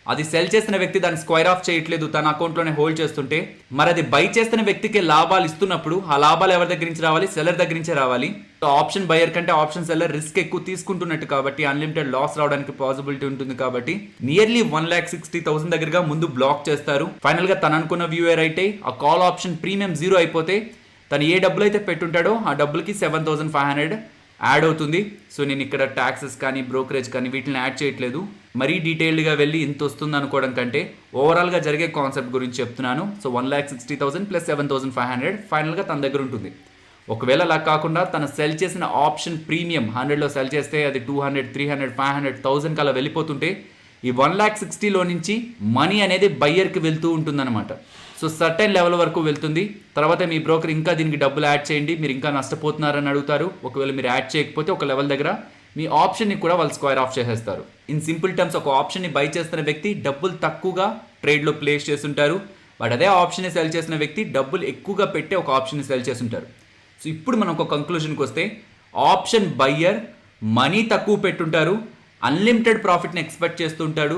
అది సెల్ చేసిన వ్యక్తి దాన్ని స్క్వైర్ ఆఫ్ చేయట్లేదు, తన అకౌంట్లోనే హోల్డ్ చేస్తుంటే మరి అది బై చేస్తున్న వ్యక్తికి లాభాలు ఇస్తున్నప్పుడు ఆ లాభాలు ఎవరి దగ్గర నుంచి రావాలి? సెల్లర్ దగ్గర నుంచే రావాలి. ఆప్షన్ బయర్ కంటే ఆప్షన్ సెల్లర్ రిస్క్ ఎక్కువ తీసుకుంటున్నట్టు కాబట్టి అన్లిమిటెడ్ లాస్ రావడానికి పాసిబిలిటీ ఉంటుంది. కాబట్టి నియర్లీ 1,60,000 దగ్గరగా ముందు బ్లాక్ చేస్తారు. ఫైనల్ గా తను అనుకున్న వ్యూ రైట్ అయ్యి ఆ కాల్ ఆప్షన్ ప్రీమియం 0 అయిపోతే తను ఏ డబ్బులు అయితే పెట్టుంటాడో ఆ డబ్బులకి 7,500 యాడ్ అవుతుంది. సో నేను ఇక్కడ ట్యాక్సెస్ కానీ బ్రోకరేజ్ కానీ వీటిని యాడ్ చేయట్లేదు. మరీ డీటెయిల్డ్గా వెళ్ళి ఇంత వస్తుంది అనుకోవడం కంటే ఓవరాల్గా జరిగే కాన్సెప్ట్ గురించి చెప్తున్నాను. సో 1,60,000 ప్లస్ 7,500 ఫైనల్గా తన దగ్గర ఉంటుంది. ఒకవేళ అలా కాకుండా తను సెల్ చేసిన ఆప్షన్ ప్రీమియం 100లో సెల్ చేస్తే అది 200, 300, 500, 1000 అలా వెళ్ళిపోతుంటే ఈ 1,60,000లో నుంచి మనీ అనేది బయ్యర్కి వెళ్తూ ఉంటుందన్నమాట. సో సర్టెన్ లెవెల్ వరకు వెళ్తుంది. తర్వాత మీ బ్రోకర్ ఇంకా దీనికి డబ్బులు యాడ్ చేయండి, మీరు ఇంకా నష్టపోతున్నారని అడుగుతారు. ఒకవేళ మీరు యాడ్ చేయకపోతే ఒక లెవెల్ దగ్గర మీ ఆప్షన్ని కూడా వాళ్ళు స్క్వేర్ ఆఫ్ చేసేస్తారు. ఇన్ సింపుల్ టర్మ్స్ ఒక ఆప్షన్ని బై చేస్తున్న వ్యక్తి డబ్బులు తక్కువగా ట్రేడ్లో ప్లేస్ చేస్తుంటారు. బట్ అదే ఆప్షన్ని సెల్ చేసిన వ్యక్తి డబ్బులు ఎక్కువగా పెట్టి ఒక ఆప్షన్ని సెల్ చేస్తుంటారు. సో ఇప్పుడు మనం ఒక కంక్లూజన్కి వస్తే ఆప్షన్ బయ్యర్ మనీ తక్కువ పెట్టుంటారు, అన్లిమిటెడ్ ప్రాఫిట్ని ఎక్స్పెక్ట్ చేస్తుంటాడు,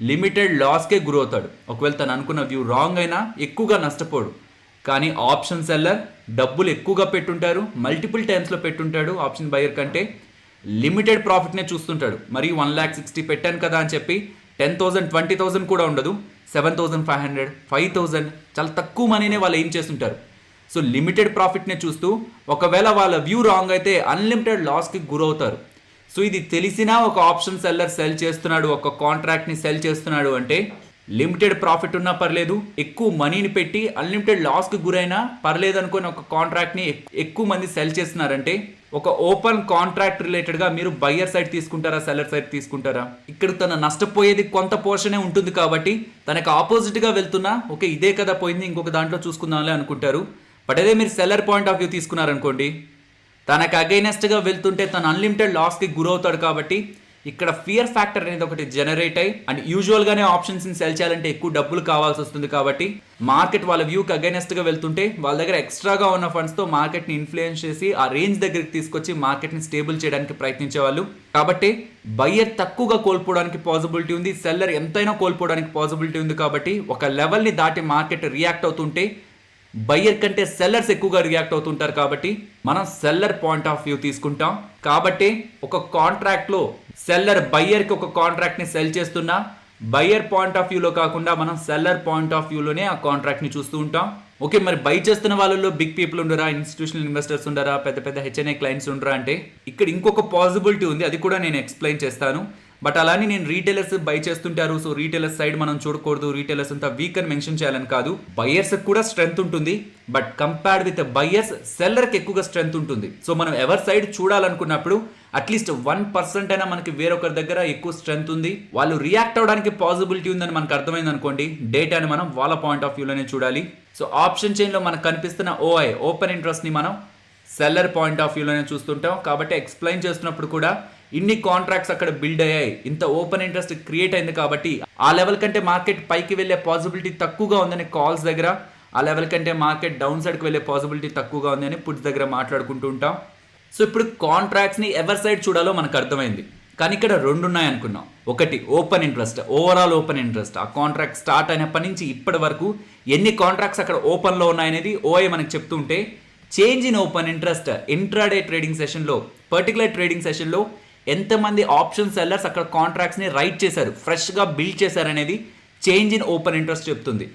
లిమిటెడ్ లాస్కే గురవుతాడు. ఒకవేళ తను అనుకున్న వ్యూ రాంగ్ అయినా ఎక్కువగా నష్టపోడు. కానీ ఆప్షన్ సెల్లర్ డబ్బులు ఎక్కువగా పెట్టుంటారు, మల్టిపుల్ టైమ్స్లో పెట్టుంటాడు. ఆప్షన్ బయ్యర్ కంటే లిమిటెడ్ ప్రాఫిట్నే చూస్తుంటాడు. మరి 1,60,000 పెట్టాను కదా అని చెప్పి 10,000, 20,000 కూడా ఉండదు. 7,500, 5,000 చాలా తక్కువ మనీనే వాళ్ళు ఏం చేస్తుంటారు. సో లిమిటెడ్ ప్రాఫిట్నే చూస్తూ ఒకవేళ వాళ్ళ వ్యూ రాంగ్ అయితే అన్లిమిటెడ్ లాస్కి గురవుతారు. సో ఇది తెలిసినా ఒక ఆప్షన్ సెల్లర్ సెల్ చేస్తున్నాడు, ఒక కాంట్రాక్ట్ని సెల్ చేస్తున్నాడు అంటే లిమిటెడ్ ప్రాఫిట్ ఉన్నా పర్లేదు, ఎక్కువ మనీని పెట్టి అన్లిమిటెడ్ లాస్కి గురైనా పర్లేదు అనుకుని ఒక కాంట్రాక్ట్ని ఎక్కువ మంది సెల్ చేస్తున్నారంటే ఒక ఓపెన్ కాంట్రాక్ట్ రిలేటెడ్గా మీరు బయ్యర్ సైడ్ తీసుకుంటారా, సెల్లర్ సైడ్ తీసుకుంటారా? ఇక్కడ తన నష్టపోయేది కొంత పోర్షనే ఉంటుంది కాబట్టి తనకు ఆపోజిట్గా వెళ్తున్నా ఓకే ఇదే కదా పోయింది ఇంకొక దాంట్లో చూసుకుందాంలే అనుకుంటారు. బట్ అదే మీరు సెల్లర్ పాయింట్ ఆఫ్ వ్యూ తీసుకున్నారనుకోండి, తనకు అగైనెస్ట్గా వెళ్తుంటే తను అన్లిమిటెడ్ లాస్కి గురవుతాడు. కాబట్టి ఇక్కడ ఫియర్ ఫ్యాక్టర్ అనేది ఒకటి జనరేట్ అయ్యి అండ్ యూజువల్గానే ఆప్షన్స్ని సెల్ చేయాలంటే ఎక్కువ డబ్బులు కావాల్సి వస్తుంది. కాబట్టి మార్కెట్ వాళ్ళ వ్యూకి అగైనెస్ట్గా వెళ్తుంటే వాళ్ళ దగ్గర ఎక్స్ట్రాగా ఉన్న ఫండ్స్తో మార్కెట్ని ఇన్ఫ్లుయెన్స్ చేసి ఆ రేంజ్ దగ్గరికి తీసుకొచ్చి మార్కెట్ని స్టేబుల్ చేయడానికి ప్రయత్నించేవాళ్ళు. కాబట్టి బయ్యర్ తక్కువగా కోల్పోవడానికి పాసిబిలిటీ ఉంది, సెల్లర్ ఎంతైనా కోల్పోవడానికి పాసిబిలిటీ ఉంది. కాబట్టి ఒక లెవెల్ని దాటి మార్కెట్ రియాక్ట్ అవుతుంటే బయ్యర్ కంటే సెల్లర్స్ ఎక్కువగా రియాక్ట్ అవుతుంటారు. కాబట్టి మనం సెల్లర్ పాయింట్ ఆఫ్ వ్యూ తీసుకుంటాం. కాబట్టి ఒక కాంట్రాక్ట్లో సెల్లర్ బయ్యర్కి ఒక కాంట్రాక్ట్ని సెల్ చేస్తున్నా బయ్యర్ పాయింట్ ఆఫ్ వ్యూలో కాకుండా మనం సెల్లర్ పాయింట్ ఆఫ్ వ్యూలోనే ఆ కాంట్రాక్ట్ని చూస్తూ ఉంటాం. ఓకే, మరి బై చేస్తున్న వాళ్ళలో బిగ్ పీపుల్ ఉండరా, ఇన్స్టిట్యూషనల్ ఇన్వెస్టర్స్ ఉండరా, పెద్ద పెద్ద హెచ్ఎన్ఐ క్లయింట్స్ ఉండరా అంటే ఇక్కడ ఇంకొక పాసిబిలిటీ ఉంది, అది కూడా నేను ఎక్స్ప్లెయిన్ చేస్తాను. బట్ అలానే నేను రీటైలర్స్ బై చేస్తుంటారు, సో రీటైలర్స్ సైడ్ మనం చూడకూడదు, రీటైలర్స్ అంతా వీక్ అని మెన్షన్ చేయాలని కాదు. బయ్యర్స్ కూడా స్ట్రెంత్ ఉంటుంది, బట్ కంపేర్డ్ విత్ బయ్యర్స్ సెల్లర్కి ఎక్కువగా స్ట్రెంత్ ఉంటుంది. సో మనం ఎవరి సైడ్ చూడాలనుకున్నప్పుడు అట్లీస్ట్ 1% అయినా మనకి వేరొకరి దగ్గర ఎక్కువ స్ట్రెంత్ ఉంది, వాళ్ళు రియాక్ట్ అవడానికి పాసిబిలిటీ ఉందని మనకు అర్థమైంది అనుకోండి, డేటాని మనం వాళ్ళ పాయింట్ ఆఫ్ వ్యూలోనే చూడాలి. సో ఆప్షన్ చైన్లో మనకు కనిపిస్తున్న ఓఐ ఓపెన్ ఇంట్రెస్ట్ని మనం సెల్లర్ పాయింట్ ఆఫ్ వ్యూలోనే చూస్తుంటాం. కాబట్టి ఎక్స్ప్లెయిన్ చేస్తున్నప్పుడు కూడా ఇన్ని కాంట్రాక్ట్స్ అక్కడ బిల్డ్ అయ్యాయి, ఇంత ఓపెన్ ఇంట్రెస్ట్ క్రియేట్ అయింది కాబట్టి ఆ లెవెల్ కంటే మార్కెట్ పైకి వెళ్ళే పాసిబిలిటీ తక్కువగా ఉందని కాల్స్ దగ్గర, ఆ లెవెల్ కంటే మార్కెట్ డౌన్ సైడ్కి వెళ్ళే పాసిబిలిటీ తక్కువగా ఉందని పుట్స్ దగ్గర మాట్లాడుకుంటూ ఉంటాం. సో ఇప్పుడు కాంట్రాక్ట్స్ని ఎవరి సైడ్ చూడాలో మనకు అర్థమైంది. కానీ ఇక్కడ రెండు ఉన్నాయి అనుకున్నాం. ఒకటి open interest, overall open interest. ఆ కాంట్రాక్ట్ స్టార్ట్ అయినప్పటి నుంచి ఇప్పటి వరకు ఎన్ని కాంట్రాక్ట్స్ అక్కడ ఓపెన్లో ఉన్నాయనేది ఓఐ మనకు చెప్తుంటే change in open interest intraday trading సెషన్లో, పర్టికులర్ ట్రేడింగ్ సెషన్లో ఎంతమంది ఆప్షన్ సెల్లర్స్ అక్కడ కాంట్రాక్ట్స్ని రైట్ చేశారు, ఫ్రెష్గా బిల్డ్ చేశారు అనేది చేంజ్ ఇన్ ఓపెన్ ఇంట్రెస్ట్ చెప్తుంది.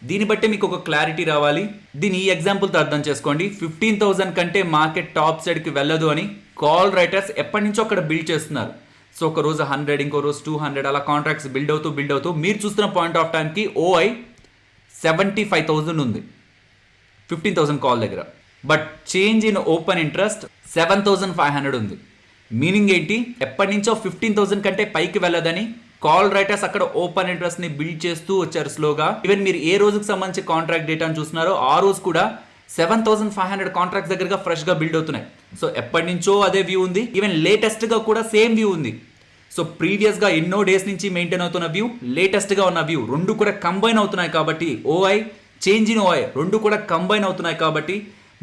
దీన్ని బట్టి మీకు ఒక క్లారిటీ రావాలి. దీని ఈ ఎగ్జాంపుల్తో అర్థం చేసుకోండి. 15,000 కంటే మార్కెట్ టాప్ సైడ్కి వెళ్ళదు అని కాల్ రైటర్స్ ఎప్పటి నుంచో అక్కడ బిల్డ్ చేస్తున్నారు. సో ఒక రోజు 100, ఇంకో రోజు 200 అలా కాంట్రాక్ట్స్ బిల్డ్ అవుతూ మీరు చూస్తున్న పాయింట్ ఆఫ్ టైంకి ఓఐ 75,000 ఉంది 15,000 కాల్ దగ్గర. But change in open interest 7,500 ఉంది. మీనింగ్ ఏంటి? ఎప్పటి నుంచో 15,000 కంటే పైకి వెళ్ళదని కాల్ రైటర్స్ అక్కడ ఓపెన్ ఇంట్రెస్ట్ని బిల్డ్ చేస్తూ వచ్చారు స్లోగా. ఈవెన్ మీరు ఏ రోజుకి సంబంధించి కాంట్రాక్ట్ డేటాను చూస్తున్నారో ఆ రోజు కూడా 7,500 కాంట్రాక్ట్స్ దగ్గరగా ఫ్రెష్గా బిల్డ్ అవుతున్నాయి. సో ఎప్పటి నుంచో అదే వ్యూ ఉంది. ఈవెన్ లేటెస్ట్గా కూడా సేమ్ వ్యూ ఉంది. సో ప్రీవియస్గా ఎన్నో డేస్ నుంచి మెయింటైన్ అవుతున్న వ్యూ, లేటెస్ట్గా ఉన్న వ్యూ రెండు కూడా కంబైన్ అవుతున్నాయి. కాబట్టి ఓఐ, చేంజ్ ఇన్ ఓఐ రెండు కూడా కంబైన్ అవుతున్నాయి. కాబట్టి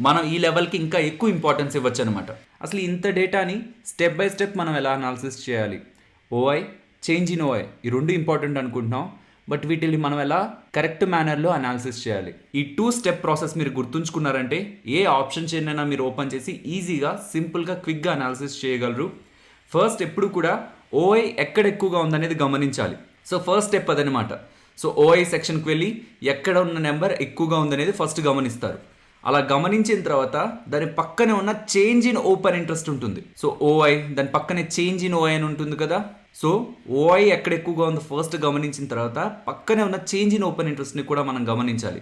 మనం ఈ లెవెల్కి ఇంకా ఎక్కువ ఇంపార్టెన్స్ ఇవ్వచ్చు అనమాట. అసలు ఇంత డేటాని స్టెప్ బై స్టెప్ మనం ఎలా అనాలిసిస్ చేయాలి? ఓఐ, చేంజ్ ఇన్ ఓఐ ఈ రెండు ఇంపార్టెంట్ అనుకుంటున్నాం. బట్ వీటిని మనం ఎలా కరెక్ట్ మేనర్లో అనాలిసిస్ చేయాలి? ఈ 2 స్టెప్ ప్రాసెస్ మీరు గుర్తుంచుకున్నారంటే ఏ ఆప్షన్ చైన్ అయినా మీరు ఓపెన్ చేసి ఈజీగా, సింపుల్గా, క్విక్గా అనాలిసిస్ చేయగలరు. ఫస్ట్ ఎప్పుడు కూడా ఓఐ ఎక్కడ ఎక్కువగా ఉందనేది గమనించాలి. సో ఫస్ట్ స్టెప్ అదనమాట. సో ఓఐ సెక్షన్కి వెళ్ళి ఎక్కడ ఉన్న నెంబర్ ఎక్కువగా ఉందనేది ఫస్ట్ గమనిస్తారు. అలా గమనించిన తర్వాత దాని పక్కనే ఉన్న చేంజ్ ఇన్ ఓపెన్ ఇంట్రెస్ట్ ఉంటుంది. సో ఓఐ దాని పక్కనే చేంజ్ ఇన్ ఓఐ అని ఉంటుంది కదా. సో ఓఐ ఎక్కడ ఎక్కువగా ఉందో ఫస్ట్ గమనించిన తర్వాత పక్కనే ఉన్న చేంజ్ ఇన్ ఓపెన్ ఇంట్రెస్ట్ని కూడా మనం గమనించాలి.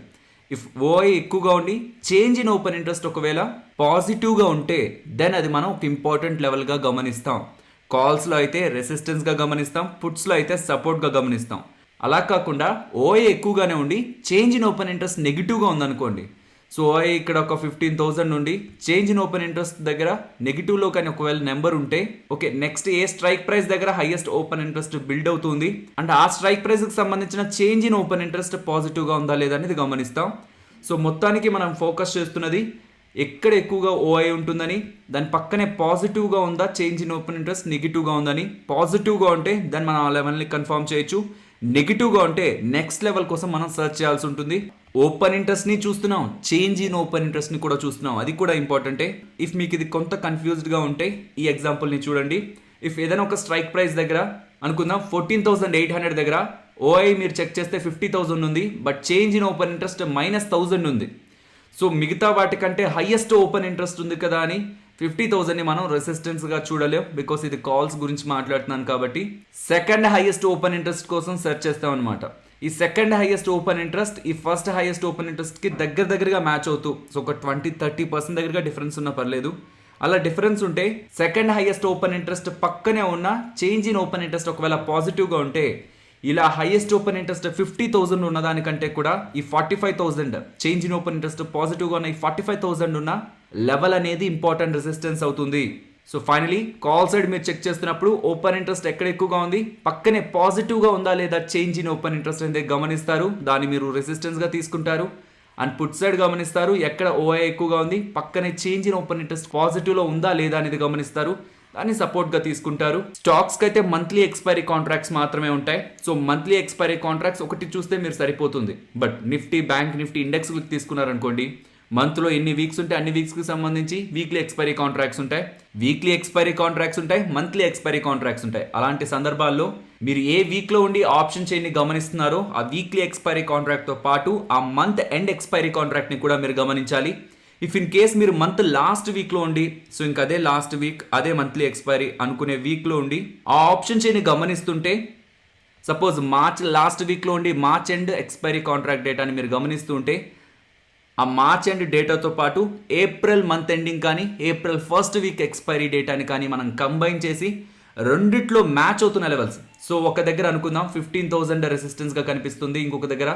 ఇఫ్ ఓఐ ఎక్కువగా ఉండి చేంజ్ ఇన్ ఓపెన్ ఇంట్రెస్ట్ ఒకవేళ పాజిటివ్గా ఉంటే దెన్ అది మనం ఒక ఇంపార్టెంట్ లెవెల్గా గమనిస్తాం. కాల్స్లో అయితే రెసిస్టెన్స్గా గమనిస్తాం, పుట్స్లో అయితే సపోర్ట్గా గమనిస్తాం. అలా కాకుండా ఓఐ ఎక్కువగానే ఉండి చేంజ్ ఇన్ ఓపెన్ ఇంట్రెస్ట్ నెగిటివ్గా ఉందనుకోండి. సో ఓఐ ఇక్కడ ఒక 15,000 నుండి చేంజ్ ఇన్ ఓపెన్ ఇంట్రెస్ట్ దగ్గర నెగిటివ్లో కానీ ఒకవేళ నెంబర్ ఉంటే ఓకే, నెక్స్ట్ ఏ స్ట్రైక్ ప్రైస్ దగ్గర హైయెస్ట్ ఓపెన్ ఇంట్రెస్ట్ బిల్డ్ అవుతుంది అంటే ఆ స్ట్రైక్ ప్రైస్కి సంబంధించిన చేంజ్ ఇన్ ఓపెన్ ఇంట్రెస్ట్ పాజిటివ్గా ఉందా లేదా అనేది గమనిస్తాం. సో మొత్తానికి మనం ఫోకస్ చేస్తున్నది ఎక్కడ ఎక్కువగా ఓఐ ఉంటుందని, దాని పక్కనే పాజిటివ్గా ఉందా చేంజ్ ఇన్ ఓపెన్ ఇంట్రెస్ట్ నెగిటివ్గా ఉందని. పాజిటివ్గా ఉంటే దాన్ని మనం ఆ లెవెల్ని కన్ఫర్మ్ చేయొచ్చు, నెగిటివ్గా ఉంటే నెక్స్ట్ లెవెల్ కోసం మనం సెర్చ్ చేయాల్సి ఉంటుంది. ఓపెన్ ఇంట్రెస్ట్ని చూస్తున్నాం, చేంజ్ ఇన్ ఓపెన్ ఇంట్రెస్ట్ని కూడా చూస్తున్నాం, అది కూడా ఇంపార్టెంటే. ఇఫ్ మీకు ఇది కొంత కన్ఫ్యూజ్డ్గా ఉంటే ఈ ఎగ్జాంపుల్ని చూడండి. ఇఫ్ ఏదైనా ఒక స్ట్రైక్ ప్రైస్ దగ్గర అనుకుందాం 14,800 దగ్గర ఓఐ మీరు చెక్ చేస్తే 50,000 ఉంది, but change in open interest -1,000 ఉంది. సో మిగతా వాటికంటే హైయెస్ట్ ఓపెన్ ఇంట్రెస్ట్ ఉంది కదా అని 50,000ని మనం రెసిస్టెన్స్గా చూడలేం, బికాస్ ఇది కాల్స్ గురించి మాట్లాడుతున్నాను కాబట్టి. సెకండ్ హైయెస్ట్ ఓపెన్ ఇంట్రెస్ట్ కోసం సెర్చ్ చేస్తాం అనమాట. ఈ సెకండ్ హైయెస్ట్ ఓపెన్ ఇంట్రెస్ట్ ఈ ఫస్ట్ హైయెస్ట్ ఓపెన్ ఇంట్రెస్ట్కి దగ్గరగా మ్యాచ్ అవుతూ, సో ఒక 20-30% దగ్గరగా డిఫరెన్స్ ఉన్నా పర్లేదు. అలా డిఫరెన్స్ ఉంటే సెకండ్ హైయెస్ట్ ఓపెన్ ఇంట్రెస్ట్ పక్కనే ఉన్న చేంజ్ ఇన్ ఓపెన్ ఇంట్రెస్ట్ ఒకవేళ పాజిటివ్గా ఉంటే ఇలా హైయెస్ట్ ఓపెన్ ఇంట్రెస్ట్ 50,000 ఉన్నదానికంటే కూడా ఈ 45,000 చేంజ్ ఇన్ ఓపెన్ ఇంట్రెస్ట్ పాజిటివ్గా ఉన్న ఈ 45,000 ఉన్న లెవెల్ అనేది ఇంపార్టెంట్ రెసిస్టెన్స్ అవుతుంది. సో ఫైనలీ కాల్ సైడ్ మీరు చెక్ చేస్తున్నప్పుడు ఓపెన్ ఇంట్రెస్ట్ ఎక్కడ ఎక్కువగా ఉంది, పక్కనే పాజిటివ్గా ఉందా లేదా చేంజ్ ఇన్ ఓపెన్ ఇంట్రెస్ట్ అనేది గమనిస్తారు, దాన్ని మీరు రెసిస్టెన్స్గా తీసుకుంటారు. అండ్ పుట్ సైడ్ గమనిస్తారు, ఎక్కడ ఓఐ ఎక్కువగా ఉంది, పక్కనే చేంజ్ ఇన్ ఓపెన్ ఇంట్రెస్ట్ పాజిటివ్లో ఉందా లేదా అనేది గమనిస్తారు, దాన్ని సపోర్ట్గా తీసుకుంటారు. స్టాక్స్కి అయితే మంత్లీ ఎక్స్పైరీ కాంట్రాక్ట్స్ మాత్రమే ఉంటాయి. సో మంత్లీ ఎక్స్పైరీ కాంట్రాక్ట్స్ ఒకటి చూస్తే మీరు సరిపోతుంది. But Nifty, bank Nifty index తీసుకున్నారనుకోండి, మంత్లో ఎన్ని వీక్స్ ఉంటే అన్ని వీక్స్కి సంబంధించి వీక్లీ ఎక్స్పైరీ కాంట్రాక్ట్స్ ఉంటాయి, వీక్లీ ఎక్స్పైరీ కాంట్రాక్ట్స్ ఉంటాయి, మంత్లీ ఎక్స్పైరీ కాంట్రాక్ట్స్ ఉంటాయి. అలాంటి సందర్భాల్లో మీరు ఏ వీక్లో ఉండి ఆప్షన్ చైన్ని గమనిస్తున్నారో ఆ వీక్లీ ఎక్స్పైరీ కాంట్రాక్ట్తో పాటు ఆ మంత్ ఎండ్ ఎక్స్పైరీ కాంట్రాక్ట్ని కూడా మీరు గమనించాలి. ఇఫ్ ఇన్ కేస్ మీరు మంత్ లాస్ట్ వీక్లో ఉండి, సో ఇంక అదే లాస్ట్ వీక్ అదే మంత్లీ ఎక్స్పైరీ అనుకునే వీక్లో ఉండి ఆ ఆప్షన్ చైన్ని గమనిస్తుంటే, సపోజ్ మార్చ్ లాస్ట్ వీక్లో ఉండి మార్చ్ ఎండ్ ఎక్స్పైరీ కాంట్రాక్ట్ డేటాని మీరు గమనిస్తూ ఉంటే ఆ మార్చ్ ఎండ్ డేటాతో పాటు ఏప్రిల్ మంత్ ఎండింగ్ కానీ ఏప్రిల్ ఫస్ట్ వీక్ ఎక్స్పైరీ డేటాని కానీ మనం కంబైన్ చేసి రెండిట్లో మ్యాచ్ అవుతున్న లెవెల్స్. సో ఒక దగ్గర అనుకుందాం 15,000 రెసిస్టెన్స్గా కనిపిస్తుంది, ఇంకొక దగ్గర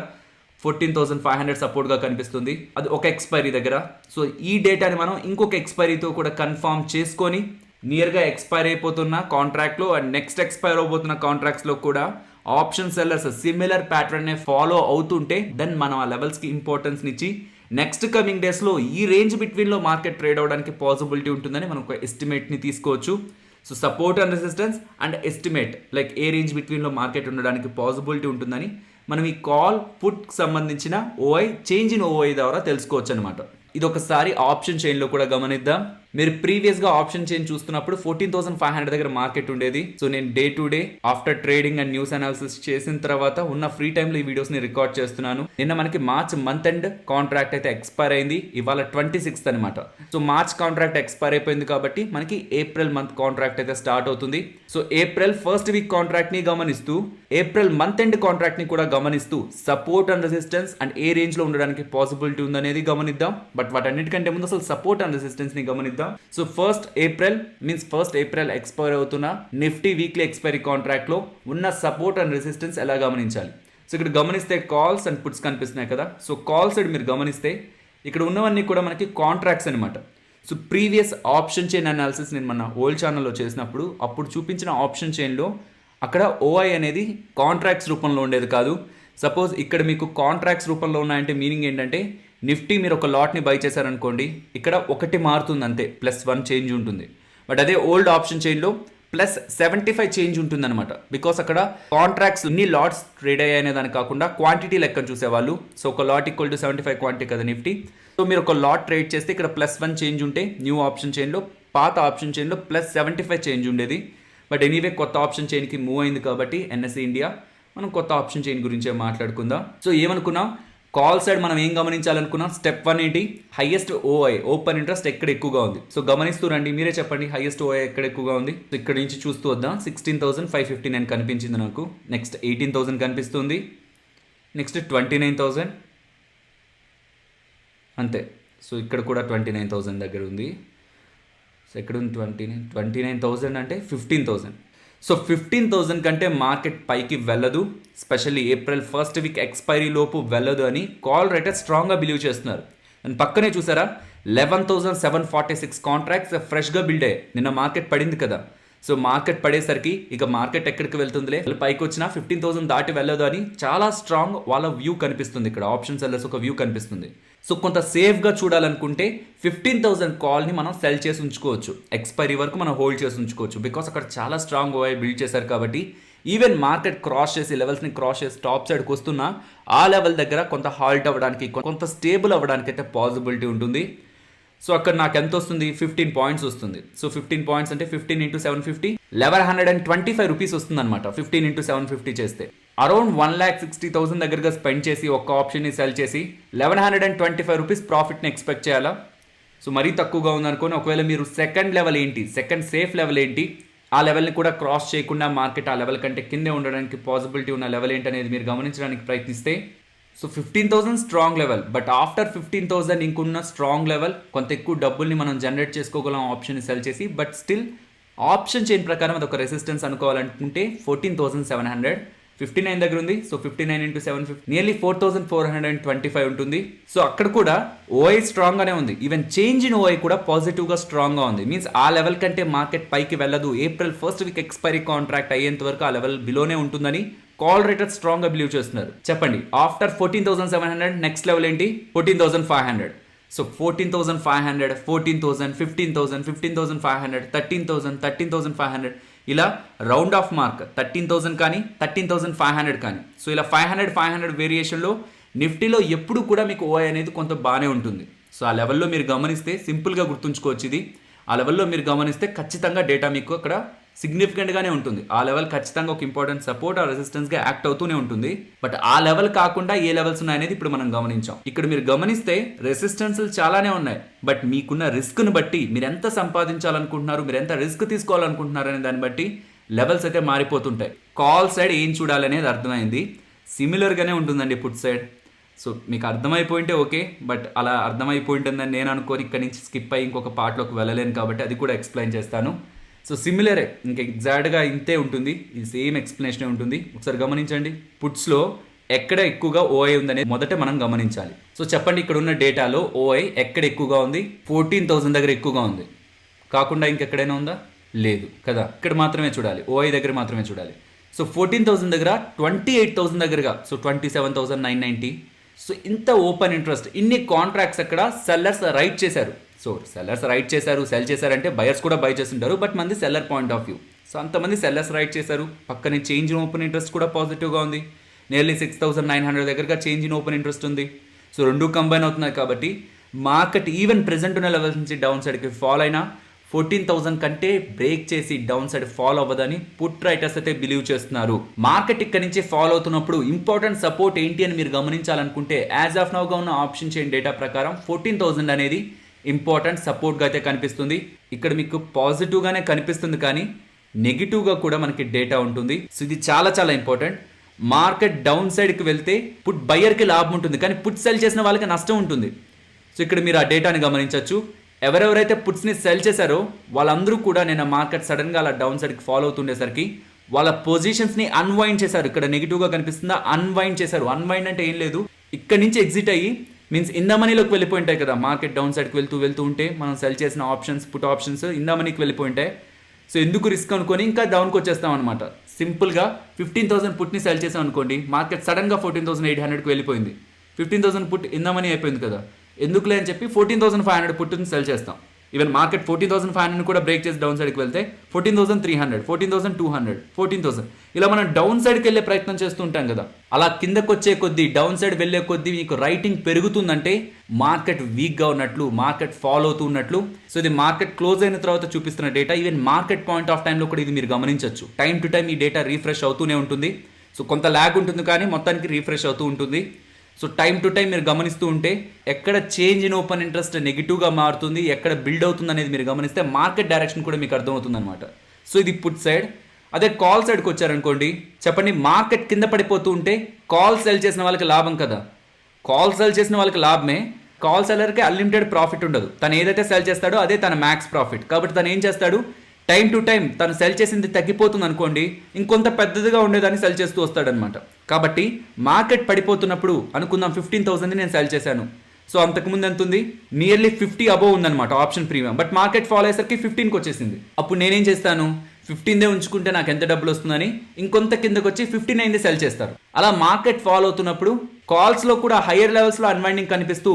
14,500 సపోర్ట్గా కనిపిస్తుంది, అది ఒక ఎక్స్పైరీ దగ్గర. సో ఈ డేటాని మనం ఇంకొక ఎక్స్పైరీతో కూడా కన్ఫర్మ్ చేసుకొని నియర్గా ఎక్స్పైర్ అయిపోతున్న కాంట్రాక్ట్లో అండ్ నెక్స్ట్ ఎక్స్పైర్ అవబోతున్న కాంట్రాక్ట్స్లో కూడా ఆప్షన్ సెల్లర్స్ సిమిలర్ ప్యాటర్న్నే ఫాలో అవుతుంటే దెన్ మనం ఆ లెవెల్స్కి ఇంపార్టెన్స్ని ఇచ్చి నెక్స్ట్ కమింగ్ డేస్లో ఈ రేంజ్ బిట్వీన్లో మార్కెట్ ట్రేడ్ అవడానికి పాసిబిలిటీ ఉంటుందని మనం ఒక ఎస్టిమేట్ని తీసుకోవచ్చు. So support and resistance and estimate like ఏ రేంజ్ బిట్వీన్లో మార్కెట్ ఉండడానికి పాసిబిలిటీ ఉంటుందని మనం ఈ కాల్ పుట్కి సంబంధించిన ఓఐ చేంజ్ ఇన్ ఓఐ ద్వారా తెలుసుకోవచ్చు అనమాట. ఇది ఒకసారి ఆప్షన్ చైన్లో కూడా గమనిద్దాం. మీరు ప్రీవియస్గా ఆప్షన్ చైన్ చూస్తున్నప్పుడు 14,500 దగ్గర మార్కెట్ ఉండేది. సో నేను day to day after trading and news analysis చేసిన తర్వాత ఉన్న ఫ్రీ టైంలో ఈ వీడియోస్ని రికార్డ్ చేస్తున్నాను. నిన్న మనకి మార్చ్ మంత్ ఎండ్ కాంట్రాక్ట్ అయితే ఎక్స్పైర్ అయింది, ఇవాళ 26th అనమాట. సో మార్చ్ కాంట్రాక్ట్ ఎక్స్పైర్ అయిపోయింది కాబట్టి మనకి ఏప్రిల్ మంత్ కాంట్రాక్ట్ అయితే స్టార్ట్ అవుతుంది. సో ఏప్రిల్ ఫస్ట్ వీక్ కాంట్రాక్ట్ని గమనిస్తూ ఏప్రిల్ మంత్ ఎండ్ కాంట్రాక్ట్ని కూడా గమనిస్తూ సపోర్ట్ అండ్ రెసిస్టెన్స్ అండ్ ఏ రేంజ్లో ఉండడానికి పాసిబిలిటీ ఉందనేది గమనిద్దాం. బట్ వాటన్నిటికంటే ముందు అసలు సపోర్ట్ అండ్ రెసిస్టెన్స్ని గమనిద్దాం. సో ఫస్ట్ ఏప్రిల్ ఎక్స్పైర్ అవుతున్న నిఫ్టీ వీక్లీ ఎక్స్పైరీ కాంట్రాక్ట్లో ఉన్న సపోర్ట్ అండ్ రెసిస్టెన్స్ ఎలా గమనించాలి. సో ఇక్కడ గమనిస్తే కాల్స్ అండ్ పుట్స్ కనిపిస్తున్నాయి కదా. సో కాల్ సైడ్ మీరు గమనిస్తే ఇక్కడ ఉన్నవన్నీ కూడా మనకి కాంట్రాక్ట్స్ అనమాట. So previous option chain analysis నేను మన ఓల్డ్ ఛానల్లో చేసినప్పుడు అప్పుడు చూపించిన ఆప్షన్ చైన్లో అక్కడ ఓఐ అనేది కాంట్రాక్ట్స్ రూపంలో ఉండేది కాదు. సపోజ్ ఇక్కడ మీకు కాంట్రాక్ట్స్ రూపంలో ఉన్నాయంటే మీనింగ్ ఏంటంటే నిఫ్టీ మీరు ఒక లాట్ని బై చేశారనుకోండి, ఇక్కడ ఒకటి మారుతుంది అంతే, +1 చేంజ్ ఉంటుంది. బట్ అదే ఓల్డ్ ఆప్షన్ చైన్లో +75 చేంజ్ ఉంటుంది అనమాట. బికాస్ అక్కడ కాంట్రాక్ట్స్ ఇన్ని లాట్స్ ట్రేడ్ అయ్యాయనే దాని కాకుండా క్వాంటిటీ లెక్కను చూసేవాళ్ళు. సో ఒక లాట్ ఈక్వల్ టు 75 క్వాంటిటీ కదా నిఫ్టీ. సో మీరు ఒక లాట్ ట్రేడ్ చేస్తే ఇక్కడ +1 చేంజ్ ఉంటే న్యూ ఆప్షన్ చైన్లో, పాత ఆప్షన్ చైన్లో +75 చేంజ్ ఉండేది. బట్ ఎనీవే కొత్త ఆప్షన్ చైన్కి మూవ్ అయింది కాబట్టి ఎన్ఎస్ఈ ఇండియా మనం కొత్త ఆప్షన్ చైన్ గురించే మాట్లాడుకుందాం. సో ఏమనుకున్నాం, కాల్ సైడ్ మనం ఏం గమనించాలనుకున్నాం, స్టెప్ 1 ఏంటి, హైయెస్ట్ ఓఐ ఓపెన్ ఇంట్రెస్ట్ ఎక్కడ ఎక్కువగా ఉంది. సో గమనిస్తూ రండి, మీరే చెప్పండి హైయెస్ట్ ఓఐ ఎక్కడ ఎక్కువగా ఉంది. సో ఇక్కడ నుంచి చూస్తూ వద్దాం. 16,559 కనిపించింది నాకు. నెక్స్ట్ 18,000 కనిపిస్తుంది. నెక్స్ట్ 29,000 అంతే. సో ఇక్కడ కూడా 29,000 దగ్గర ఉంది. సో ఎక్కడ ఉంది 29,000 అంటే 15,000. సో 15,000 కంటే మార్కెట్ పైకి వెళ్ళదు, specially April first week expiry లోపు వెళ్ళదు అని కాల్ రైటర్ స్ట్రాంగ్గా బిలీవ్ చేస్తున్నారు. అండ్ పక్కనే చూసారా 11,746 కాంట్రాక్ట్స్ ఫ్రెష్గా బిల్డ్ అయ్యాయి. నిన్న మార్కెట్ పడింది కదా, సో మార్కెట్ పడేసరికి ఇక మార్కెట్ ఎక్కడికి వెళ్తుందిలే, పైకి వచ్చినా 15,000 దాటి వెళ్ళదు అని చాలా స్ట్రాంగ్ వాళ్ళ వ్యూ కనిపిస్తుంది. ఇక్కడ ఆప్షన్ సెల్లర్స్ ఒక వ్యూ కనిపిస్తుంది. సో కొంత సేఫ్గా చూడాలనుకుంటే 15,000 కాల్ని మనం సెల్ చేసి ఉంచుకోవచ్చు, ఎక్స్పైరీ వరకు మనం హోల్డ్ చేసి ఉంచుకోవచ్చు. బికాస్ అక్కడ చాలా స్ట్రాంగ్ ఓఐ బిల్డ్ చేశారు కాబట్టి ఈవెన్ మార్కెట్ క్రాస్ చేసి లెవెల్స్ని క్రాస్ చేసి టాప్ సైడ్కి వస్తున్నా ఆ లెవెల్ దగ్గర కొంత హాల్ట్ అవ్వడానికి, కొంత స్టేబుల్ అవ్వడానికి అయితే పాసిబిలిటీ ఉంటుంది. సో అక్కడ నాకు ఎంత వస్తుంది, 15 పాయింట్స్ వస్తుంది. సో 15 పాయింట్స్ అంటే 15 × 750 1,125 రూపీస్ వస్తుంది అనమాట. 15 × 750 చేస్తే అరౌండ్ 1,60,000 దగ్గరగా స్పెండ్ చేసి ఒక్క ఆప్షన్ని సెల్ చేసి 1,125 రూపీస్ ప్రాఫిట్ని ఎక్స్పెక్ట్ చేయాలా? సో మరీ తక్కువగా ఉందనుకోని ఒకవేళ మీరు సెకండ్ లెవెల్ ఏంటి, సెకండ్ సేఫ్ లెవెల్ ఏంటి, ఆ లెవెల్ని కూడా క్రాస్ చేయకుండా మార్కెట్ ఆ లెవెల్ కంటే కిందే ఉండడానికి పాసిబిలిటీ ఉన్న లెవెల్ ఏంటి అనేది మీరు గమనించడానికి ప్రయత్నిస్తే, so 15,000 strong level. But after 15,000 ఇంకున్న స్ట్రాంగ్ లెవెల్, కొంత ఎక్కువ డబ్బుల్ని మనం జనరేట్ చేసుకోగలం ఆప్షన్ని సెల్ చేసి. బట్ స్టిల్ ఆప్షన్ చైన్ ప్రకారం అది ఒక రెసిస్టెన్స్ అనుకోవాలనుకుంటే 14,700, 59 దగ్గర ఉంది. సో 59 × 750 నియర్లీ 4,425 ఉంటుంది. సో అక్కడ కూడా ఓఐ స్ట్రాంగ్గానే ఉంది. ఈవెన్ చేంజ్ ఇన్ ఓఐ కూడా పాజిటివ్గా స్ట్రాంగ్గా ఉంది. మీన్స్ ఆ లెవెల్ కంటే మార్కెట్ పైకి వెళ్ళదు. April first week expiry contract అయ్యేంత వరకు ఆ లెవెల్ బిలోనే ఉంటుందని కాల్ రేటర్ స్ట్రాంగ్గా బిలీవ్ చేస్తున్నారు. చెప్పండి ఆఫ్టర్ 14,700 నెక్స్ట్ లెవెల్ ఏంటి, 14,500. సో 14,500, 14,000, 15,000, 15,500, 13,000, 13,500 ఇలా రౌండ్ ఆఫ్ మార్క్ 13,000 కానీ 13,500 కానీ. సో ఇలా 500 వేరియేషన్లో నిఫ్టీలో ఎప్పుడు కూడా మీకు ఓఐ అనేది కొంత బాగానే ఉంటుంది. సో ఆ లెవెల్లో మీరు గమనిస్తే సింపుల్గా గుర్తుంచుకోవచ్చు ఇది. ఆ లెవెల్లో మీరు గమనిస్తే ఖచ్చితంగా డేటా మీకు అక్కడ సిగ్నిఫికెంట్గానే ఉంటుంది. ఆ లెవెల్ ఖచ్చితంగా ఒక ఇంపార్టెంట్ సపోర్ట్ ఆ రెసిస్టెన్స్గా యాక్ట్ అవుతూనే ఉంటుంది. బట్ ఆ లెవెల్ కాకుండా ఏ లెవెల్స్ ఉన్నాయనేది ఇప్పుడు మనం గమనించాం. ఇక్కడ మీరు గమనిస్తే రెసిస్టెన్స్లు చాలానే ఉన్నాయి. బట్ మీకున్న రిస్క్ను బట్టి మీరు ఎంత సంపాదించాలనుకుంటున్నారు, మీరు ఎంత రిస్క్ తీసుకోవాలనుకుంటున్నారు అనే దాన్ని బట్టి లెవెల్స్ అయితే మారిపోతుంటాయి. కాల్ సైడ్ ఏం చూడాలనేది అర్థమైంది. సిమిలర్గానే ఉంటుందండి పుట్ సైడ్. సో మీకు అర్థమైపోయింటే ఓకే, బట్ అలా అర్థమైపోయింటుందని నేను అనుకోని ఇక్కడి నుంచి స్కిప్ అయ్యి ఇంకొక పార్ట్లోకి వెళ్ళలేను కాబట్టి అది కూడా ఎక్స్ప్లెయిన్ చేస్తాను. సో సిమిలరే, ఇంకా ఎగ్జాక్ట్గా ఇంతే ఉంటుంది, ఇది సేమ్ ఎక్స్ప్లెనేషనే ఉంటుంది. ఒకసారి గమనించండి, పుట్స్లో ఎక్కడ ఎక్కువగా ఓఐ ఉందనేది మొదట మనం గమనించాలి. సో చెప్పండి ఇక్కడ ఉన్న డేటాలో ఓఐ ఎక్కడ ఎక్కువగా ఉంది, 14,000 దగ్గర ఎక్కువగా ఉంది, కాకుండా ఇంకెక్కడైనా ఉందా, లేదు కదా. ఇక్కడ మాత్రమే చూడాలి, ఓఐ దగ్గర మాత్రమే చూడాలి. సో 14,000 దగ్గర 28,000 దగ్గరగా, సో 27,990. సో ఇంత ఓపెన్ ఇంట్రెస్ట్, ఇన్ని కాంట్రాక్ట్స్ అక్కడ సెల్లర్స్ రైట్ చేశారు. సో సెల్లర్స్ రైట్ చేశారు, సెల్ చేశారంటే బయర్స్ కూడా బై చేస్తుంటారు. బట్ మంది seller point of view. So అంతమంది సెల్లర్స్ రైట్ చేశారు. పక్కనే చేంజ్ ఇన్ ఓపెన్ ఇంట్రెస్ట్ కూడా పాజిటివ్గా ఉంది. నియర్లీ 6,900 దగ్గరగా చేంజ్ ఇన్ ఓపెన్ ఇంట్రెస్ట్ ఉంది. సో రెండు కంబైన్ అవుతున్నాయి కాబట్టి మార్కెట్ ఈవెన్ ప్రెజెంట్ ఉన్న లెవెల్స్ నుంచి డౌన్ సైడ్కి ఫాల్ అయినా 14,000 కంటే బ్రేక్ చేసి డౌన్ సైడ్ ఫాల్ అవ్వదని పుట్ రైటర్స్ అయితే బిలీవ్ చేస్తున్నారు. మార్కెట్ ఇక్కడ నుంచి ఫాల్ అవుతున్నప్పుడు ఇంపార్టెంట్ సపోర్ట్ ఏంటి అని మీరు గమనించాలనుకుంటే యాజ్ ఆఫ్ నౌగా ఉన్న ఆప్షన్ చైన్ డేటా ప్రకారం 14,000 అనేది ఇంపార్టెంట్ సపోర్ట్గా అయితే కనిపిస్తుంది. ఇక్కడ మీకు పాజిటివ్గానే కనిపిస్తుంది కానీ నెగిటివ్గా కూడా మనకి డేటా ఉంటుంది. సో ఇది చాలా చాలా ఇంపార్టెంట్. మార్కెట్ డౌన్ సైడ్కి వెళ్తే పుట్ బయ్యర్కి లాభం ఉంటుంది కానీ పుట్ సెల్ చేసిన వాళ్ళకి నష్టం ఉంటుంది. సో ఇక్కడ మీరు ఆ డేటాని గమనించవచ్చు. ఎవరెవరైతే పుట్స్ని సెల్ చేశారో వాళ్ళందరూ కూడా నేను మార్కెట్ సడన్గా అలా డౌన్ సైడ్కి ఫాలో అవుతుండేసరికి వాళ్ళ పొజిషన్స్ని అన్వైండ్ చేశారు. ఇక్కడ నెగిటివ్గా కనిపిస్తుందా, అన్వైండ్ చేశారు. అన్వైండ్ అంటే ఏం లేదు, ఇక్కడ నుంచి ఎగ్జిట్ అయ్యి మీన్స్ ఇన్ ద మనీలోకి వెళ్ళిపోయి ఉంటాయి కదా. మార్కెట్ డౌన్ సైడ్కి వెళ్తూ ఉంటే మనం సెల్ చేసిన options, put options in the మనీకి వెళ్ళిపోయి ఉంటాయి. సో ఎందుకు రిస్క్ అనుకొని ఇంకా డౌన్కి వచ్చేస్తాం అనమాట. సింపుల్గా 15,000 పుట్ని సెల్ చేసాం అనుకోండి, మార్కెట్ సడన్గా 14,800కి వెళ్ళిపోయింది. 15,000 పుట్ ఇన్ ద మనీ అయిపోయింది కదా, ఎందుకులే అని చెప్పి 14,500 పుట్ని సెల్ చేస్తాం. ఈవెన్ మార్కెట్ 14,500 కూడా బ్రేక్ చేసి డౌన్ సైడ్కి వెళ్తే 14,300, 14,200, 14,000 ఇలా మనం డౌన్ సైడ్కి వెళ్ళే ప్రయత్నం చేస్తూ ఉంటాం కదా. అలా కిందకు వచ్చే కొద్దీ, డౌన్ సైడ్ వెళ్ళే కొద్దీ మీకు రైటింగ్ పెరుగుతుందంటే మార్కెట్ వీక్గా ఉన్నట్లు, మార్కెట్ ఫాలో అవుతూ ఉన్నట్లు. సో ఇది మార్కెట్ క్లోజ్ అయిన తర్వాత చూపిస్తున్న data. Even market point of టైంలో కూడా ఇది మీరు గమనించవచ్చు. టైం టు టైం ఈ డేటా రీఫ్రెష్ అవుతూనే ఉంటుంది. సో కొంత ల్యాగ్ ఉంటుంది కానీ మొత్తానికి రీఫ్రెష్ అవుతూ ఉంటుంది. సో టైం టు టైం మీరు గమనిస్తూ ఉంటే ఎక్కడ చేంజ్ ఇన్ ఓపెన్ ఇంట్రెస్ట్ నెగిటివ్గా మారుతుంది, ఎక్కడ బిల్డ్ అవుతుంది అనేది మీరు గమనిస్తే మార్కెట్ డైరెక్షన్ కూడా మీకు అర్థమవుతుంది అనమాట. సో ఇది పుట్ సైడ్. అదే కాల్ సైడ్కి వచ్చారనుకోండి, చెప్పండి మార్కెట్ కింద పడిపోతూ ఉంటే కాల్ సెల్ చేసిన వాళ్ళకి లాభం కదా. కాల్ సెల్ చేసిన వాళ్ళకి లాభమే. కాల్ సెల్లర్కి అన్లిమిటెడ్ ప్రాఫిట్ ఉండదు. తను ఏదైతే సెల్ చేస్తాడో అదే తన మ్యాక్స్ ప్రాఫిట్. కాబట్టి తను ఏం చేస్తాడు, టైం టు టైం తను సెల్ చేసింది తగ్గిపోతుంది అనుకోండి, ఇంకొంత పెద్దదిగా ఉండేదాన్ని సెల్ చేస్తూ వస్తాడనమాట. కాబట్టి మార్కెట్ పడిపోతున్నప్పుడు అనుకుందాం 15,000 నేను సెల్ చేశాను. సో అంతకుముందు ఎంత ఉంది, నియర్లీ 50 అబోవ్ ఉందన్నమాట option premium. But market follow అయ్యేసరికి 15కి వచ్చేసింది. అప్పుడు నేనేం చేస్తాను, 15దే ఉంచుకుంటే నాకు ఎంత డబ్బులు వస్తుందని ఇంకొంత కిందకు వచ్చి 59దే సెల్ చేస్తారు. అలా మార్కెట్ ఫాలో అవుతున్నప్పుడు కాల్స్లో కూడా హయ్యర్ లెవెల్స్లో అన్వైండింగ్ కనిపిస్తూ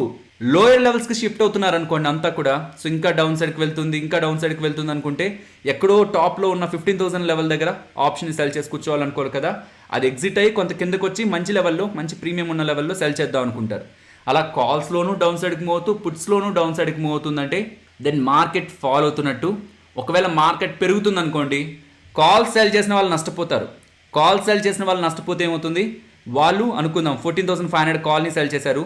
లోయర్ లెవెల్స్కి షిఫ్ట్ అవుతున్నారు అనుకోండి అంతా కూడా. సో ఇంకా డౌన్ సైడ్కి వెళ్తుంది, ఇంకా డౌన్ సైడ్కి వెళ్తుంది అనుకుంటే ఎక్కడో టాప్లో ఉన్న 15,000 లెవెల్ దగ్గర ఆప్షన్ సెల్ చేసి కూర్చోవాలనుకోరు కదా. అది ఎగ్జిట్ అయ్యి కొంత కిందకు వచ్చి మంచి లెవెల్లో, మంచి ప్రీమియం ఉన్న లెవెల్లో సెల్ చేద్దాం అనుకుంటారు. అలా కాల్స్లోనూ డౌన్ సైడ్కి మూవ్ అవుతూ పుట్స్లోనూ డౌన్ సైడ్కి మూవ్ అవుతుందంటే దెన్ మార్కెట్ ఫాలో అవుతున్నట్టు. ఒకవేళ మార్కెట్ పెరుగుతుంది అనుకోండి, కాల్ సెల్ చేసిన వాళ్ళు నష్టపోతారు. కాల్ సెల్ చేసిన వాళ్ళు నష్టపోతే ఏమవుతుంది, వాళ్ళు అనుకుందాం 14,500 కాల్ని సెల్ చేశారు.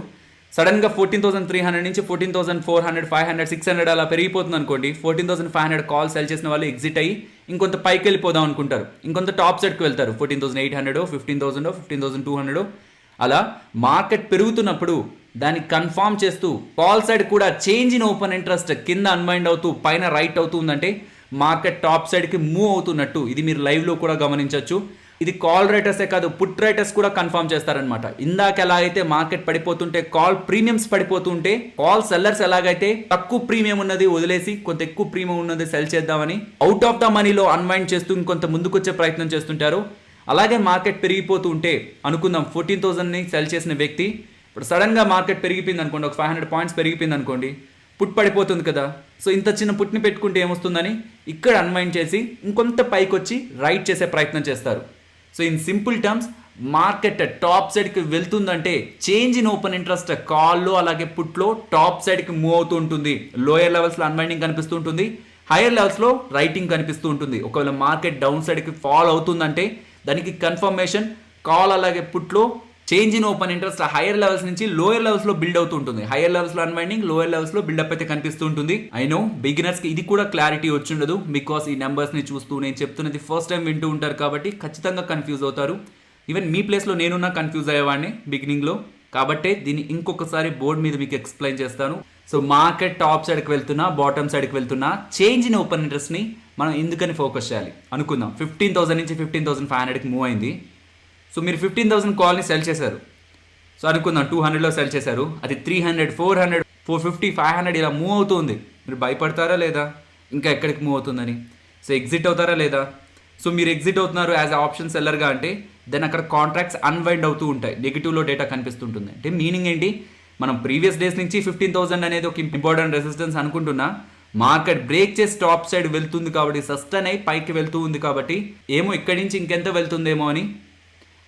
సడన్గా 14,300 నుంచి 14,400, 500, 600 అలా పెరిగిపోతుంది అనుకోండి. 14,500 కాల్ సెల్ చేసిన వాళ్ళు ఎగ్జిట్ అయ్యి ఇంకొంత పైకి వెళ్ళిపోదాం అనుకుంటారు, ఇంకొంత టాప్ సైడ్కి వెళ్తారు. 14,800, 15,000, 15,200. అలా మార్కెట్ పెరుగుతున్నప్పుడు దాన్ని కన్ఫామ్ చేస్తూ కాల్ సైడ్ కూడా చేంజ్ ఇన్ ఓపెన్ ఇంట్రెస్ట్ కింద అన్వైండ్ అవుతూ పైన రైట్ అవుతుందంటే మార్కెట్ టాప్ సైడ్కి మూవ్ అవుతున్నట్టు. ఇది మీరు లైవ్లో కూడా గమనించవచ్చు. ఇది కాల్ రైటర్సే కాదు, పుట్ రైటర్స్ కూడా కన్ఫర్మ్ చేస్తారనమాట. ఇందాక ఎలా అయితే మార్కెట్ పడిపోతుంటే కాల్ ప్రీమియమ్స్ పడిపోతుంటే, కాల్ సెల్లర్స్ ఎలాగైతే తక్కువ ప్రీమియం ఉన్నది వదిలేసి కొంత ఎక్కువ ప్రీమియం ఉన్నది సెల్ చేద్దామని అవుట్ ఆఫ్ ద మనీలో అన్వైండ్ చేస్తూ ఇంకొంత ముందుకొచ్చే ప్రయత్నం చేస్తుంటారు. అలాగే మార్కెట్ పెరిగిపోతూ ఉంటే అనుకుందాం 14,000ని సెల్ చేసిన వ్యక్తి ఇప్పుడు సడన్గా మార్కెట్ పెరిగిపోయింది అనుకోండి, ఒక 500 పాయింట్స్ పెరిగిపోయింది అనుకోండి, పుట్ పడిపోతుంది కదా. సో ఇంత చిన్న పుట్ని పెట్టుకుంటే ఏమొస్తుందని ఇక్కడ అన్వైండ్ చేసి ఇంకొంత పైకి వచ్చి రైట్ చేసే ప్రయత్నం చేస్తారు. So in simple terms market top సైడ్కి వెళ్తుందంటే చేంజ్ ఇన్ ఓపెన్ ఇంట్రెస్ట్ కాల్లో అలాగే పుట్లో టాప్ సైడ్కి మూవ్ అవుతూ ఉంటుంది. లోయర్ లెవెల్స్లో అన్వైండింగ్ కనిపిస్తూ ఉంటుంది, హైయర్ లెవెల్స్లో రైటింగ్ కనిపిస్తూ ఉంటుంది. ఒకవేళ మార్కెట్ డౌన్ సైడ్కి ఫాలో అవుతుందంటే దానికి కన్ఫర్మేషన్ కాల్ అలాగే పుట్లో change in open interest higher levels నుంచి లోయర్ లెవెల్స్లో బిల్డ్ అవుతూ ఉంటుంది. హైయర్ లెవెల్స్లో అన్వైండింగ్, లోయర్ లెవెల్స్లో బిల్డప్ అయితే కనిపిస్తూ ఉంటుంది. ఐ నో బిగినర్స్కి ఇది కూడా క్లారిటీ వచ్చి ఉండదు, బికాస్ ఈ నెంబర్స్ని చూస్తూ నేను చెప్తున్నది ఫస్ట్ టైం వింటూ ఉంటారు కాబట్టి ఖచ్చితంగా కన్ఫ్యూజ్ అవుతారు. ఈవెన్ మీ ప్లేస్లో నేనున్నా కన్ఫ్యూజ్ అయ్యేవాడిని బిగినింగ్లో. కాబట్టే దీన్ని ఇంకొకసారి బోర్డు మీద మీకు ఎక్స్ప్లెయిన్ చేస్తాను. సో మార్కెట్ టాప్ సైడ్కి వెళ్తున్నా, బాటమ్ సైడ్కి వెళ్తున్నా, చేంజ్ ఇన్ ఓపెన్ ఇంట్రెస్ట్ని మనం ఎందుకని ఫోకస్ చేయాలి అనుకుందాం. 15,000 నుంచి 15,500కి మూవ్ అయింది. సో మీరు 15,000 కాల్ని సెల్ చేశారు. సో అనుకుందాం 200లో సెల్ చేశారు, అది 300, 400, 450, 500 ఇలా మూవ్ అవుతుంది. మీరు భయపడతారా లేదా ఇంకా ఎక్కడికి మూవ్ అవుతుందని? సో ఎగ్జిట్ అవుతారా లేదా? సో మీరు ఎగ్జిట్ అవుతున్నారు యాజ్ ఆప్షన్ సెల్లర్గా అంటే దెన్ అక్కడ కాంట్రాక్ట్స్ అన్వైండ్ అవుతూ ఉంటాయి, నెగిటివ్లో డేటా కనిపిస్తుంటుంది. అంటే మీనింగ్ ఏంటి, మనం ప్రీవియస్ డేస్ నుంచి 15,000 అనేది ఒక ఇంపార్టెంట్ రెసిస్టెన్స్ అనుకుంటున్నా, మార్కెట్ బ్రేక్ చేసి టాప్ సైడ్ వెళ్తుంది కాబట్టి సస్టైన్ అయి పైకి వెళ్తూ ఉంది కాబట్టి ఏమో ఇక్కడి నుంచి ఇంకెంత వెళ్తుందేమో అని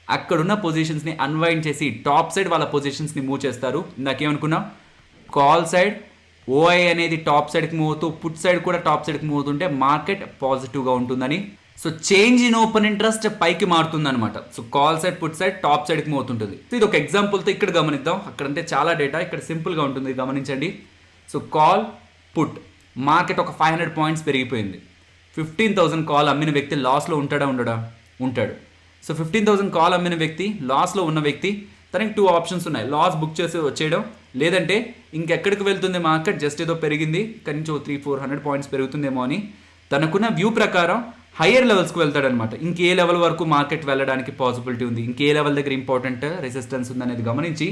అక్కడున్న పొజిషన్స్ని అన్వైండ్ చేసి టాప్ సైడ్ వాళ్ళ పొజిషన్స్ని మూవ్ చేస్తారు. ఇందాకేమనుకున్నా, కాల్ సైడ్ ఓఐ అనేది టాప్ సైడ్కి మూవ్ అవుతూ పుట్ సైడ్ కూడా టాప్ సైడ్కి మూవ్ అవుతుంటే మార్కెట్ పాజిటివ్గా ఉంటుందని. So change in open interest పైకి మారుతుంది అనమాట. So call side put side top సైడ్కి మూవ్ అవుతుంటుంది. సో ఇది ఒక ఎగ్జాంపుల్తో ఇక్కడ గమనిద్దాం. అక్కడంటే చాలా డేటా, ఇక్కడ సింపుల్గా ఉంటుంది గమనించండి. సో కాల్ పుట్ మార్కెట్ ఒక 500 పాయింట్స్ పెరిగిపోయింది. 15,000 కాల్ అమ్మిన వ్యక్తి లాస్లో ఉండడా? ఉంటాడు. సో 15,000 కాల్ అమ్మిన వ్యక్తి, లాస్లో ఉన్న వ్యక్తి, తనకి 2 ఆప్షన్స్ ఉన్నాయి. లాస్ బుక్ చేసి వచ్చేయడం, లేదంటే ఇంకెక్కడికి వెళ్తుంది మార్కెట్, జస్ట్ ఏదో పెరిగింది ఇక్కడి నుంచి 300-400 పాయింట్స్ పెరుగుతుందేమో అని తనకున్న వ్యూ ప్రకారం హయ్యర్ లెవెల్స్కి వెళ్తాడనమాట. ఇంకే లెవెల్ వరకు మార్కెట్ వెళ్ళడానికి పాసిబిలిటీ ఉంది, ఇంకే లెవెల్ దగ్గర ఇంపార్టెంట్ రెసిస్టెన్స్ ఉందనేది గమనించి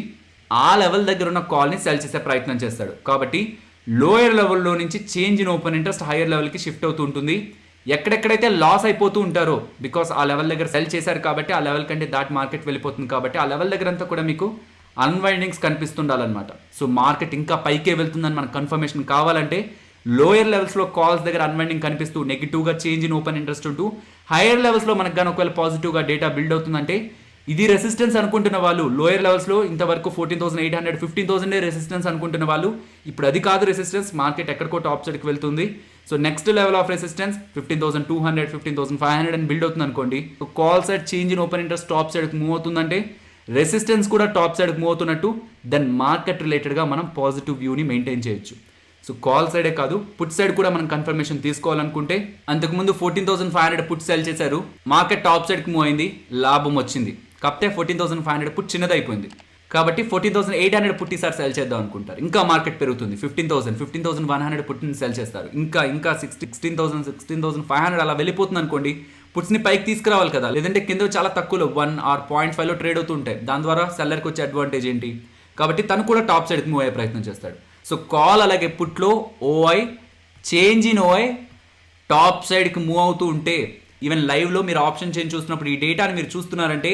ఆ లెవెల్ దగ్గర ఉన్న కాల్ని సెల్ చేసే ప్రయత్నం చేస్తాడు. కాబట్టి లోయర్ లెవెల్లో నుంచి change in open interest higher లెవెల్కి షిఫ్ట్ అవుతూ ఉంటుంది. ఎక్కడెక్కడైతే లాస్ అయిపోతూ ఉంటారో, బికాస్ ఆ లెవెల్ దగ్గర సెల్ చేశారు కాబట్టి ఆ లెవెల్ కంటే దాటి మార్కెట్ వెళ్ళిపోతుంది కాబట్టి ఆ లెవెల్ దగ్గర అంతా కూడా మీకు అన్వైండింగ్స్ కనిపిస్తుండాలన్నమాట. సో మార్కెట్ ఇంకా పైకే వెళ్తుందని మనకు కన్ఫర్మేషన్ కావాలంటే లోయర్ లెవెల్స్లో కాల్స్ దగ్గర అన్వైండింగ్ కనిపిస్తూ నెగిటివ్గా చేంజ్ ఇన్ ఓపెన్ ఇంట్రెస్ట్ ఉంటూ హైయర్ లెవెల్స్లో మనకు కానీ ఒకవేళ పాజిటివ్గా డేటా బిల్డ్ అవుతుందంటే ఇది రెసిస్టెన్స్ అనుకుంటున్న వాళ్ళు లోయర్ లెవెల్స్లో ఇంతవరకు 14,800, 15,000 రెసిస్టెన్స్ అనుకుంటున్న వాళ్ళు ఇప్పుడు అది కాదు రెసిస్టెన్స్, మార్కెట్ ఎక్కడికో టాప్ సైడ్కి వెళ్తుంది. So next level of resistance 15,200, 15,500 అని బిల్డ్ అవుతుంది అనుకోండి. So call side change in open interest top సైడ్కి మూవ్ అవుతుందంటే రెసిస్టెన్స్ కూడా టాప్ సైడ్కి మూవ్ అవుతున్నట్టు దెన్ మార్కెట్ రిలేటెడ్గా మనం పాజిటివ్ వ్యూని మెయింటైన్ చేయొచ్చు. సో కాల్ సైడే కాదు పుట్ సైడ్ కూడా మనం కన్ఫర్మేషన్ తీసుకోవాలనుకుంటే అంతకుముందు 14,500 పుట్ సెల్ చేశారు, మార్కెట్ టాప్ సైడ్కి మూవ్ అయింది, లాభం వచ్చింది. కాకపోతే 14,500 పుట్ చిన్నదైపోయింది కాబట్టి 14,800 పుట్టి సార్ సెల్ చేద్దాం అనుకుంటారు. ఇంకా మార్కెట్ పెరుగుతుంది, 15,100 పుట్టిని సెల్ చేస్తారు. ఇంకా 16,500 అలా వెళ్ళిపోతుంది అనుకోండి, పుట్స్ని పైకి తీసుకురావాలి కదా, లేదంటే కింద చాలా తక్కువలో 1 or 0.5లో ట్రేడ్ అవుతుంటాయి. దాని ద్వారా సెల్లర్కి వచ్చే అడ్వాంటేజ్ ఏంటి, కాబట్టి తను కూడా టాప్ సైడ్కి మూవ్ అయ్యే ప్రయత్నం చేస్తాడు. సో కాల్ అలాగే పుట్లో OI change in OI top సైడ్కి మూవ్ అవుతూ ఉంటే, ఈవెన్ లైవ్లో మీరు ఆప్షన్ చేంజ్ చూస్తున్నప్పుడు ఈ డేటాని మీరు చూస్తున్నారంటే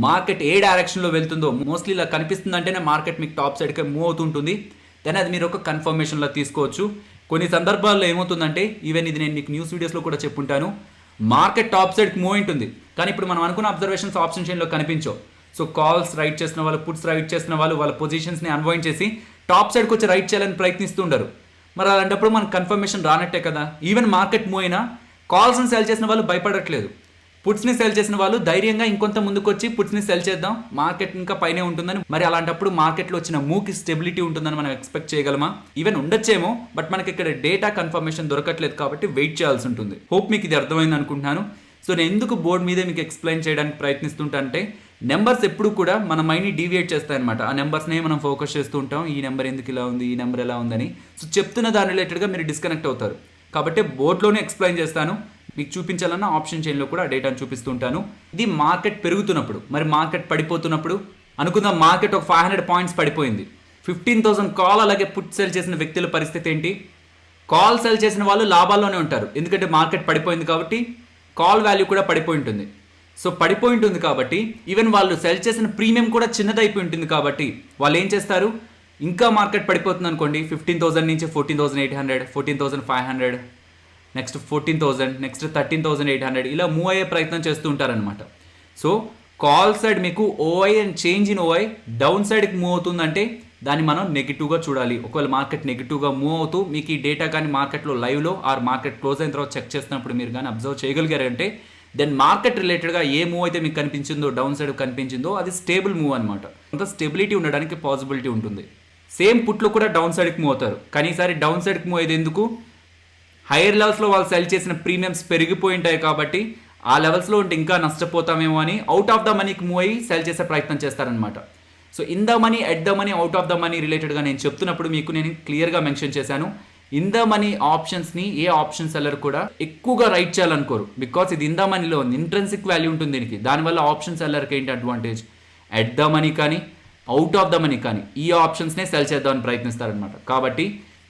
మార్కెట్ ఏ డైరెక్షన్లో వెళ్తుందో మోస్ట్లీ ఇలా కనిపిస్తుందంటేనే మార్కెట్ మీకు టాప్ సైడ్కి మూవ్ అవుతుంటుంది. దెన్ అది మీరు ఒక కన్ఫర్మేషన్లో తీసుకోవచ్చు. కొన్ని సందర్భాల్లో ఏమవుతుందంటే, ఈవెన్ ఇది నేను మీకు న్యూస్ వీడియోస్లో కూడా చెప్పుంటాను, మార్కెట్ టాప్ సైడ్కి మూవ్ ఉంటుంది కానీ ఇప్పుడు మనం అనుకున్న అబ్జర్వేషన్స్ ఆప్షన్ చైన్లో కనిపించవు. సో కాల్స్ రైట్ చేసిన వాళ్ళు, పుట్స్ రైట్ చేసిన వాళ్ళు వాళ్ళ పొజిషన్స్ని అన్వైండ్ చేసి టాప్ సైడ్కి వచ్చి రైట్ చేయాలని ప్రయత్నిస్తుంటారు. మరి అలాంటప్పుడు మనకు కన్ఫర్మేషన్ రానట్టే కదా. ఈవెన్ మార్కెట్ మూవ్ అయినా కాల్స్ని సెల్ చేసిన వాళ్ళు భయపడట్లేదు, పుట్స్ని సెల్ చేసిన వాళ్ళు ధైర్యంగా ఇంకొంత ముందుకు వచ్చి పుట్స్ని సెల్ చేద్దాం, మార్కెట్ ఇంకా పైనే ఉంటుందని. మరి అలాంటప్పుడు మార్కెట్లో వచ్చిన మూవ్కి స్టెబిలిటీ ఉంటుందని మనం ఎక్స్పెక్ట్ చేయగలమా? ఈవెన్ ఉండొచ్చేమో, బట్ మనకి ఇక్కడ డేటా కన్ఫర్మేషన్ దొరకట్లేదు కాబట్టి వెయిట్ చేయాల్సి ఉంటుంది. హోప్ మీకు ఇది అర్థమైంది అనుకుంటున్నాను. సో నేను ఎందుకు బోర్డు మీదే మీకు ఎక్స్ప్లెయిన్ చేయడానికి ప్రయత్నిస్తుంటే, నెంబర్స్ ఎప్పుడు కూడా మన మైండ్ని డీవియేట్ చేస్తాయన్నమాట. ఆ నెంబర్స్నే మనం ఫోకస్ చేస్తూ ఉంటాం, ఈ నెంబర్ ఎందుకు ఇలా ఉంది, ఈ నెంబర్ ఎలా ఉందని. సో చెప్తున్న దాని రిలేటెడ్గా మీరు డిస్కనెక్ట్ అవుతారు. కాబట్టి బోర్డులోనే ఎక్స్ప్లెయిన్ చేస్తాను, మీకు చూపించాలన్న ఆప్షన్ చైన్లో కూడా డేటాను చూపిస్తుంటాను. ఇది మార్కెట్ పెరుగుతున్నప్పుడు. మరి మార్కెట్ పడిపోతున్నప్పుడు అనుకుందాం, మార్కెట్ ఒక 500 పాయింట్స్ పడిపోయింది, 15,000 కాల్ అలాగే పుట్ సెల్ చేసిన వ్యక్తుల పరిస్థితి ఏంటి? కాల్ సెల్ చేసిన వాళ్ళు లాభాల్లోనే ఉంటారు, ఎందుకంటే మార్కెట్ పడిపోయింది కాబట్టి కాల్ వాల్యూ కూడా పడిపోయి ఉంటుంది. సో పడిపోయి ఉంటుంది కాబట్టి ఈవెన్ వాళ్ళు సెల్ చేసిన ప్రీమియం కూడా చిన్నదైపోయి ఉంటుంది కాబట్టి వాళ్ళు ఏం చేస్తారు, ఇంకా మార్కెట్ పడిపోతుంది అనుకోండి, 15,000 నుంచి 14,800, 14,500, నెక్స్ట్ 14,000, నెక్స్ట్ 13,800 ఇలా మూవ్ అయ్యే ప్రయత్నం చేస్తూ ఉంటారనమాట. సో కాల్ సైడ్ మీకు ఓఐ అండ్ చేంజ్ ఇన్ ఓఐ డౌన్ సైడ్కి మూవ్ అవుతుందంటే దాన్ని మనం నెగిటివ్గా చూడాలి. ఒకవేళ మార్కెట్ నెగిటివ్గా మూవ్ అవుతూ మీకు ఈ డేటా కానీ మార్కెట్లో లైవ్లో ఆర్ మార్కెట్ క్లోజ్ అయిన తర్వాత చెక్ చేసినప్పుడు మీరు కానీ అబ్జర్వ్ చేయగలిగారంటే దెన్ మార్కెట్ రిలేటెడ్గా ఏ మూవ్ అయితే మీకు కనిపించిందో, డౌన్ సైడ్ కనిపించిందో అది స్టేబుల్ మూవ్ అనమాట. అంత స్టెబిలిటీ ఉండడానికి పాసిబిలిటీ ఉంటుంది. సేమ్ పుట్లో కూడా డౌన్ సైడ్కి మూవ్ అవుతారు, కానీ ఈసారి డౌన్ సైడ్కి మూవ్ అయ్యేది ఎందుకు, హైయర్ లెవెల్స్లో వాళ్ళు సెల్ చేసిన ప్రీమియమ్స్ పెరిగిపోయి ఉంటాయి కాబట్టి ఆ లెవెల్స్లో ఉంటే ఇంకా నష్టపోతామేమో అని అవుట్ ఆఫ్ ద మనీకి మూవ్ అయ్యి సెల్ చేసే ప్రయత్నం చేస్తారనమాట. So in the money, at the money, out of the money రిలేటెడ్గా నేను చెప్తున్నప్పుడు మీకు నేను క్లియర్గా మెన్షన్ చేశాను. ఇన్ ద మనీ ఆప్షన్స్ని ఏ ఆప్షన్ సెల్లర్ కూడా ఎక్కువగా రైట్ చేయాలనుకోరు, బికాస్ ఇది ఇన్ ద మనీలో ఉంది, ఇంట్రెన్సిక్ వాల్యూ ఉంటుంది దీనికి. దానివల్ల ఆప్షన్ సెల్లర్కి ఏంటి అడ్వాంటేజ్, ఎట్ ద మనీ కానీ అవుట్ ఆఫ్ ద మనీ కానీ ఈ ఆప్షన్స్నే సెల్ చేద్దామని ప్రయత్నిస్తారనమాట. కాబట్టి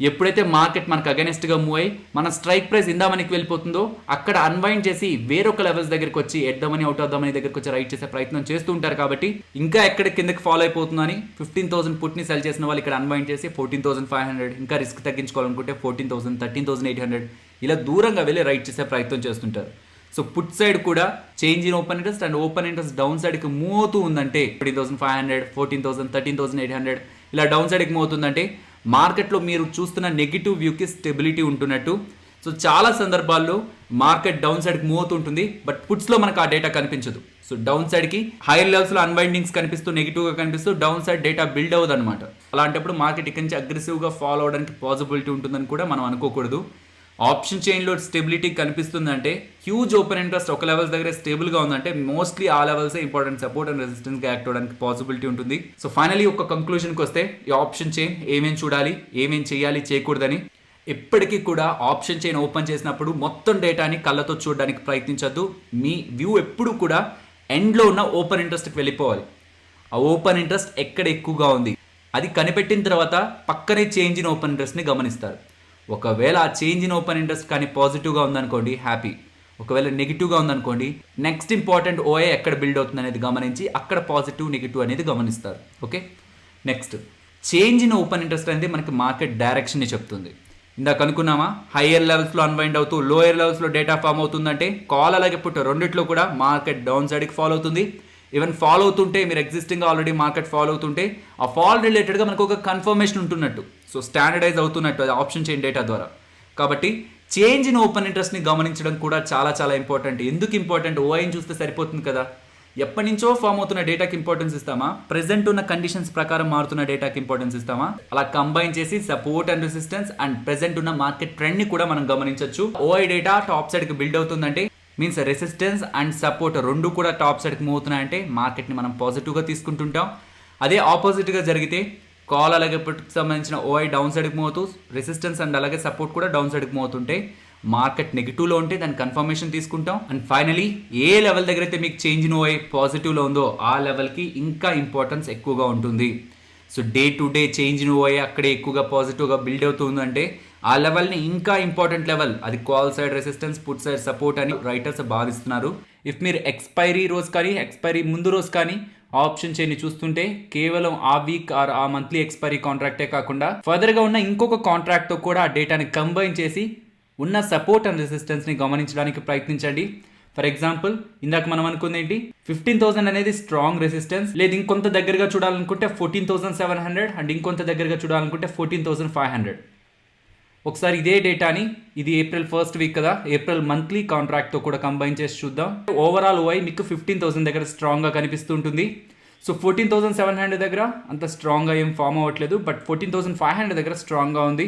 ఎప్పుడైతే మార్కెట్ మనకు అగెనిస్ట్గా మూవ్ అయ్యి మన స్ట్రైక్ ప్రైస్ ఇందా మనకి వెళ్ళిపోతుందో అక్కడ అన్వైండ్ చేసి వేరొక లెవెల్స్ దగ్గరికి వచ్చి at the money, out of the money దగ్గరికి వచ్చి రైట్ చేసే ప్రయత్నం చేస్తూ ఉంటారు. కాబట్టి ఇంకా ఎక్కడ కిందకి ఫాలో అయిపోతుందని 15,000 పుట్ని సెల్ చేసిన వాళ్ళు ఇక్కడ అన్వైండ్ చేసి 14,500, ఇంకా రిస్క్ తగ్గించుకోవాలనుకుంటే 14,000, 13,800 ఇలా దూరంగా వెళ్ళి రైట్ చేసే ప్రయత్నం చేస్తుంటారు. సో పుట్ సైడ్ కూడా change in open interest and open interest down సైడ్కి మూవ్ అవుతూ ఉందంటే 14,500, 14,000, 13,800 ఇలా డౌన్ సైడ్కి మూవ్ అవుతుందంటే మార్కెట్లో మీరు చూస్తున్న నెగిటివ్ వ్యూకి స్టెబిలిటీ ఉంటున్నట్టు. సో చాలా సందర్భాల్లో మార్కెట్ డౌన్ సైడ్కి మూవ్ అవుతుంటుంది, బట్ పుట్స్లో మనకు ఆ డేటా కనిపించదు. సో డౌన్ సైడ్కి హైయర్ లెవెల్స్లో అన్వైండింగ్స్ కనిపిస్తూ నెగిటివ్గా కనిపిస్తూ డౌన్ సైడ్ డేటా బిల్డ్ అవ్వదు అనమాట. అలాంటప్పుడు మార్కెట్ ఇక్కడి నుంచి అగ్రెసివ్గా ఫాలో అవడానికి పాసిబిలిటీ ఉంటుందని కూడా మనం అనుకోకూడదు. ఆప్షన్ చైన్లో స్టెబిలిటీ కనిపిస్తుందంటే హ్యూజ్ ఓపెన్ ఇంట్రెస్ట్ ఒక లెవెల్స్ దగ్గర స్టేబుల్గా ఉందంటే మోస్ట్లీ ఆ లెవెల్సే ఇంపార్టెంట్ సపోర్ట్ అండ్ రెసిస్టెన్స్గా యాక్ట్ అవడానికి పాసిబిలిటీ ఉంటుంది. సో ఫైనలీ ఒక కంక్లూషన్కి వస్తే ఈ ఆప్షన్ చైన్ ఏమేం చూడాలి, ఏమేం చేయాలి, చేయకూడదని. ఎప్పటికీ కూడా ఆప్షన్ చైన్ ఓపెన్ చేసినప్పుడు మొత్తం డేటాని కళ్ళతో చూడడానికి ప్రయత్నించద్దు. మీ వ్యూ ఎప్పుడు కూడా ఎండ్లో ఉన్న ఓపెన్ ఇంట్రెస్ట్కి వెళ్ళిపోవాలి. ఆ ఓపెన్ ఇంట్రెస్ట్ ఎక్కడ ఎక్కువగా ఉంది అది కనిపెట్టిన తర్వాత పక్కనే చేంజ్ ఇన్ ఓపెన్ ఇంట్రెస్ట్ని గమనిస్తారు. ఒకవేళ ఆ చేంజ్ ఇన్ ఓపెన్ ఇంట్రెస్ట్ కానీ పాజిటివ్గా ఉందనుకోండి, హ్యాపీ. ఒకవేళ నెగిటివ్గా ఉందనుకోండి, నెక్స్ట్ ఇంపార్టెంట్ ఓఏ ఎక్కడ బిల్డ్ అవుతుంది అనేది గమనించి అక్కడ పాజిటివ్, నెగిటివ్ అనేది గమనిస్తారు. Okay, next change in open interest అనేది మనకి మార్కెట్ డైరెక్షన్ని చెప్తుంది. ఇందాక అనుకున్నామా, హయ్యర్ లెవెల్స్లో అన్వైండ్ అవుతూ లోయర్ లెవెల్స్లో డేటా ఫామ్ అవుతుందంటే కాల్ అలాగే పుట్ రెండిట్లో కూడా మార్కెట్ డౌన్ సైడ్కి ఫాలో అవుతుంది. ఈవెన్ ఫాలో అవుతుంటే మీరు ఎగ్జిస్టింగ్ ఆల్రెడీ మార్కెట్ ఫాలో అవుతుంటే ఆ ఫాల్ రిలేటెడ్గా మనకు ఒక కన్ఫర్మేషన్ ఉంటున్నట్టు, సో స్టాండర్డైజ్ అవుతున్నట్టు అది ఆప్షన్ చైన్ డేటా ద్వారా. కాబట్టి చేంజ్ ఇన్ ఓపెన్ ఇంట్రెస్ట్ని గమనించడం కూడా చాలా చాలా ఇంపార్టెంట్. ఎందుకు ఇంపార్టెంట్, ఓఐని చూస్తే సరిపోతుంది కదా. ఎప్పటి నుంచో ఫామ్ అవుతున్న డేటాకి ఇంపార్టెన్స్ ఇస్తామా, ప్రెసెంట్ ఉన్న కండిషన్స్ ప్రకారం మారుతున్న డేటాకి ఇంపార్టెన్స్ ఇస్తామా, అలా కంబైన్ చేసి support and resistance and present ఉన్న మార్కెట్ ట్రెండ్ ని కూడా మనం గమనించవచ్చు. ఓఐ డేటా టాప్ సైడ్ కి బిల్డ్ అవుతుందంటే మీన్స్ రెసిస్టెన్స్ అండ్ సపోర్ట్ రెండు కూడా టాప్ సైడ్ కి మూవ్ అవుతున్నాయంటే మార్కెట్ ని మనం పాజిటివ్ గా తీసుకుంటుంటాం. అదే ఆపోజిట్ గా జరిగితే కాల్ అలాగే పుట్కి సంబంధించిన ఓఐ డౌన్ సైడ్కి మూవ్ అవుతూ రెసిస్టెన్స్ అండ్ అలాగే సపోర్ట్ కూడా డౌన్ సైడ్కి మూవ్ అవుతుంటే మార్కెట్ నెగిటివ్లో ఉంటే దాని కన్ఫర్మేషన్ తీసుకుంటాం. అండ్ ఫైనలీ ఏ లెవెల్ దగ్గర అయితే మీకు చేంజ్ ఇన్ ఓఐ పాజిటివ్లో ఉందో ఆ లెవెల్కి ఇంకా ఇంపార్టెన్స్ ఎక్కువగా ఉంటుంది. So day to day change in ఓఐ అక్కడే ఎక్కువగా పాజిటివ్గా బిల్డ్ అవుతుందంటే ఆ లెవెల్ని ఇంకా ఇంపార్టెంట్ లెవెల్, అది call side resistance put side support అని రైటర్స్ భావిస్తున్నారు. ఇఫ్ మీరు ఎక్స్పైరీ రోజు కానీ ఎక్స్పైరీ ముందు రోజు కానీ ఆప్షన్ చైన్ చూస్తుంటే కేవలం ఆ వీక్ ఆర్ ఆ మంత్లీ ఎక్స్పైరీ కాంట్రాక్టే కాకుండా ఫర్దర్ గా ఉన్న ఇంకొక కాంట్రాక్ట్ తో కూడా ఆ డేటాని కంబైన్ చేసి ఉన్న సపోర్ట్ అండ్ రెసిస్టెన్స్ ని గమనించడానికి ప్రయత్నించండి. ఫర్ ఎగ్జాంపుల్ ఇందాక మనం అనుకుంది ఏంటి, 15,000 అనేది స్ట్రాంగ్ రెసిస్టెన్స్, లేదు ఇంకొంత దగ్గరగా చూడాలనుకుంటే 14,700 అండ్ ఇంకొంత దగ్గరగా చూడాలనుకుంటే 14,500. ఒకసారి ఇదే డేటాని, ఇది ఏప్రిల్ 1st వీక్ కదా, ఏప్రిల్ మంత్లీ కాంట్రాక్ట్ తో కూడా కంబైన్ చేసి చూద్దాం. ఓవరాల్ ఓఐ మీకు 15,000 దగ్గర స్ట్రాంగ్ గా కనిపిస్తుంటుంది. సో 14,700 దగ్గర అంత స్ట్రాంగ్ గా ఏం ఫామ్ అవ్వట్లేదు, బట్ 14,500 దగ్గర స్ట్రాంగ్ గా ఉంది.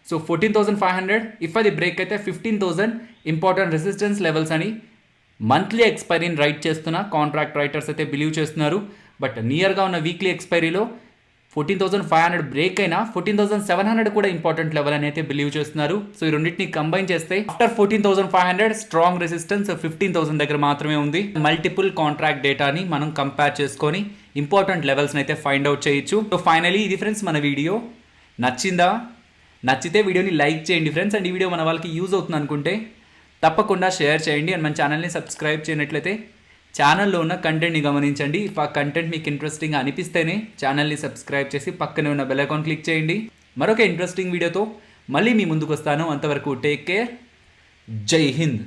సో 14,500 ఇఫ్ అది బ్రేక్ అయితే 15,000 ఇంపార్టెంట్ రెసిస్టెన్స్ లెవెల్స్ అని మంత్లీ ఎక్స్పైరీని రైట్ చేస్తున్న కాంట్రాక్ట్ రైటర్స్ అయితే బిలీవ్ చేస్తున్నారు. బట్ నియర్గా ఉన్న వీక్లీ ఎక్స్పైరీలో 14,500 బ్రేక్ అయినా 14,700 కూడా ఇంపార్టెంట్ లెవెల్ అని అయితే బిలీవ్ చేస్తున్నారు. సో ఈ రెండింటిని కంబైన్ చేస్తే ఆఫ్టర్ 14,500 స్ట్రాంగ్ రెసిస్టెన్స్ 15,000 దగ్గర మాత్రమే ఉంది. మల్టిపుల్ కాంట్రాక్ట్ డేటాని మనం కంపేర్ చేసుకొని ఇంపార్టెంట్ లెవెల్స్ని అయితే ఫైండ్ అవుట్ చేయొచ్చు. సో ఫైనలీ ఇది ఫ్రెండ్స్ మన వీడియో. నచ్చిందా? నచ్చితే వీడియోని లైక్ చేయండి ఫ్రెండ్స్. అండ్ ఈ వీడియో మన వాళ్ళకి యూజ్ అవుతుంది అనుకుంటే తప్పకుండా షేర్ చేయండి. అండ్ మన ఛానల్ని సబ్స్క్రైబ్ చేయనట్లయితే ఛానల్లో ఉన్న కంటెంట్ని గమనించండి. ఇఫ్ ఆ కంటెంట్ మీకు ఇంట్రెస్టింగ్ అనిపిస్తేనే ఛానల్ని సబ్స్క్రైబ్ చేసి పక్కనే ఉన్న బెల్ ఐకాన్ క్లిక్ చేయండి. మరొక ఇంట్రెస్టింగ్ వీడియోతో మళ్ళీ మీ ముందుకు వస్తాను. అంతవరకు టేక్ కేర్. జై హింద్.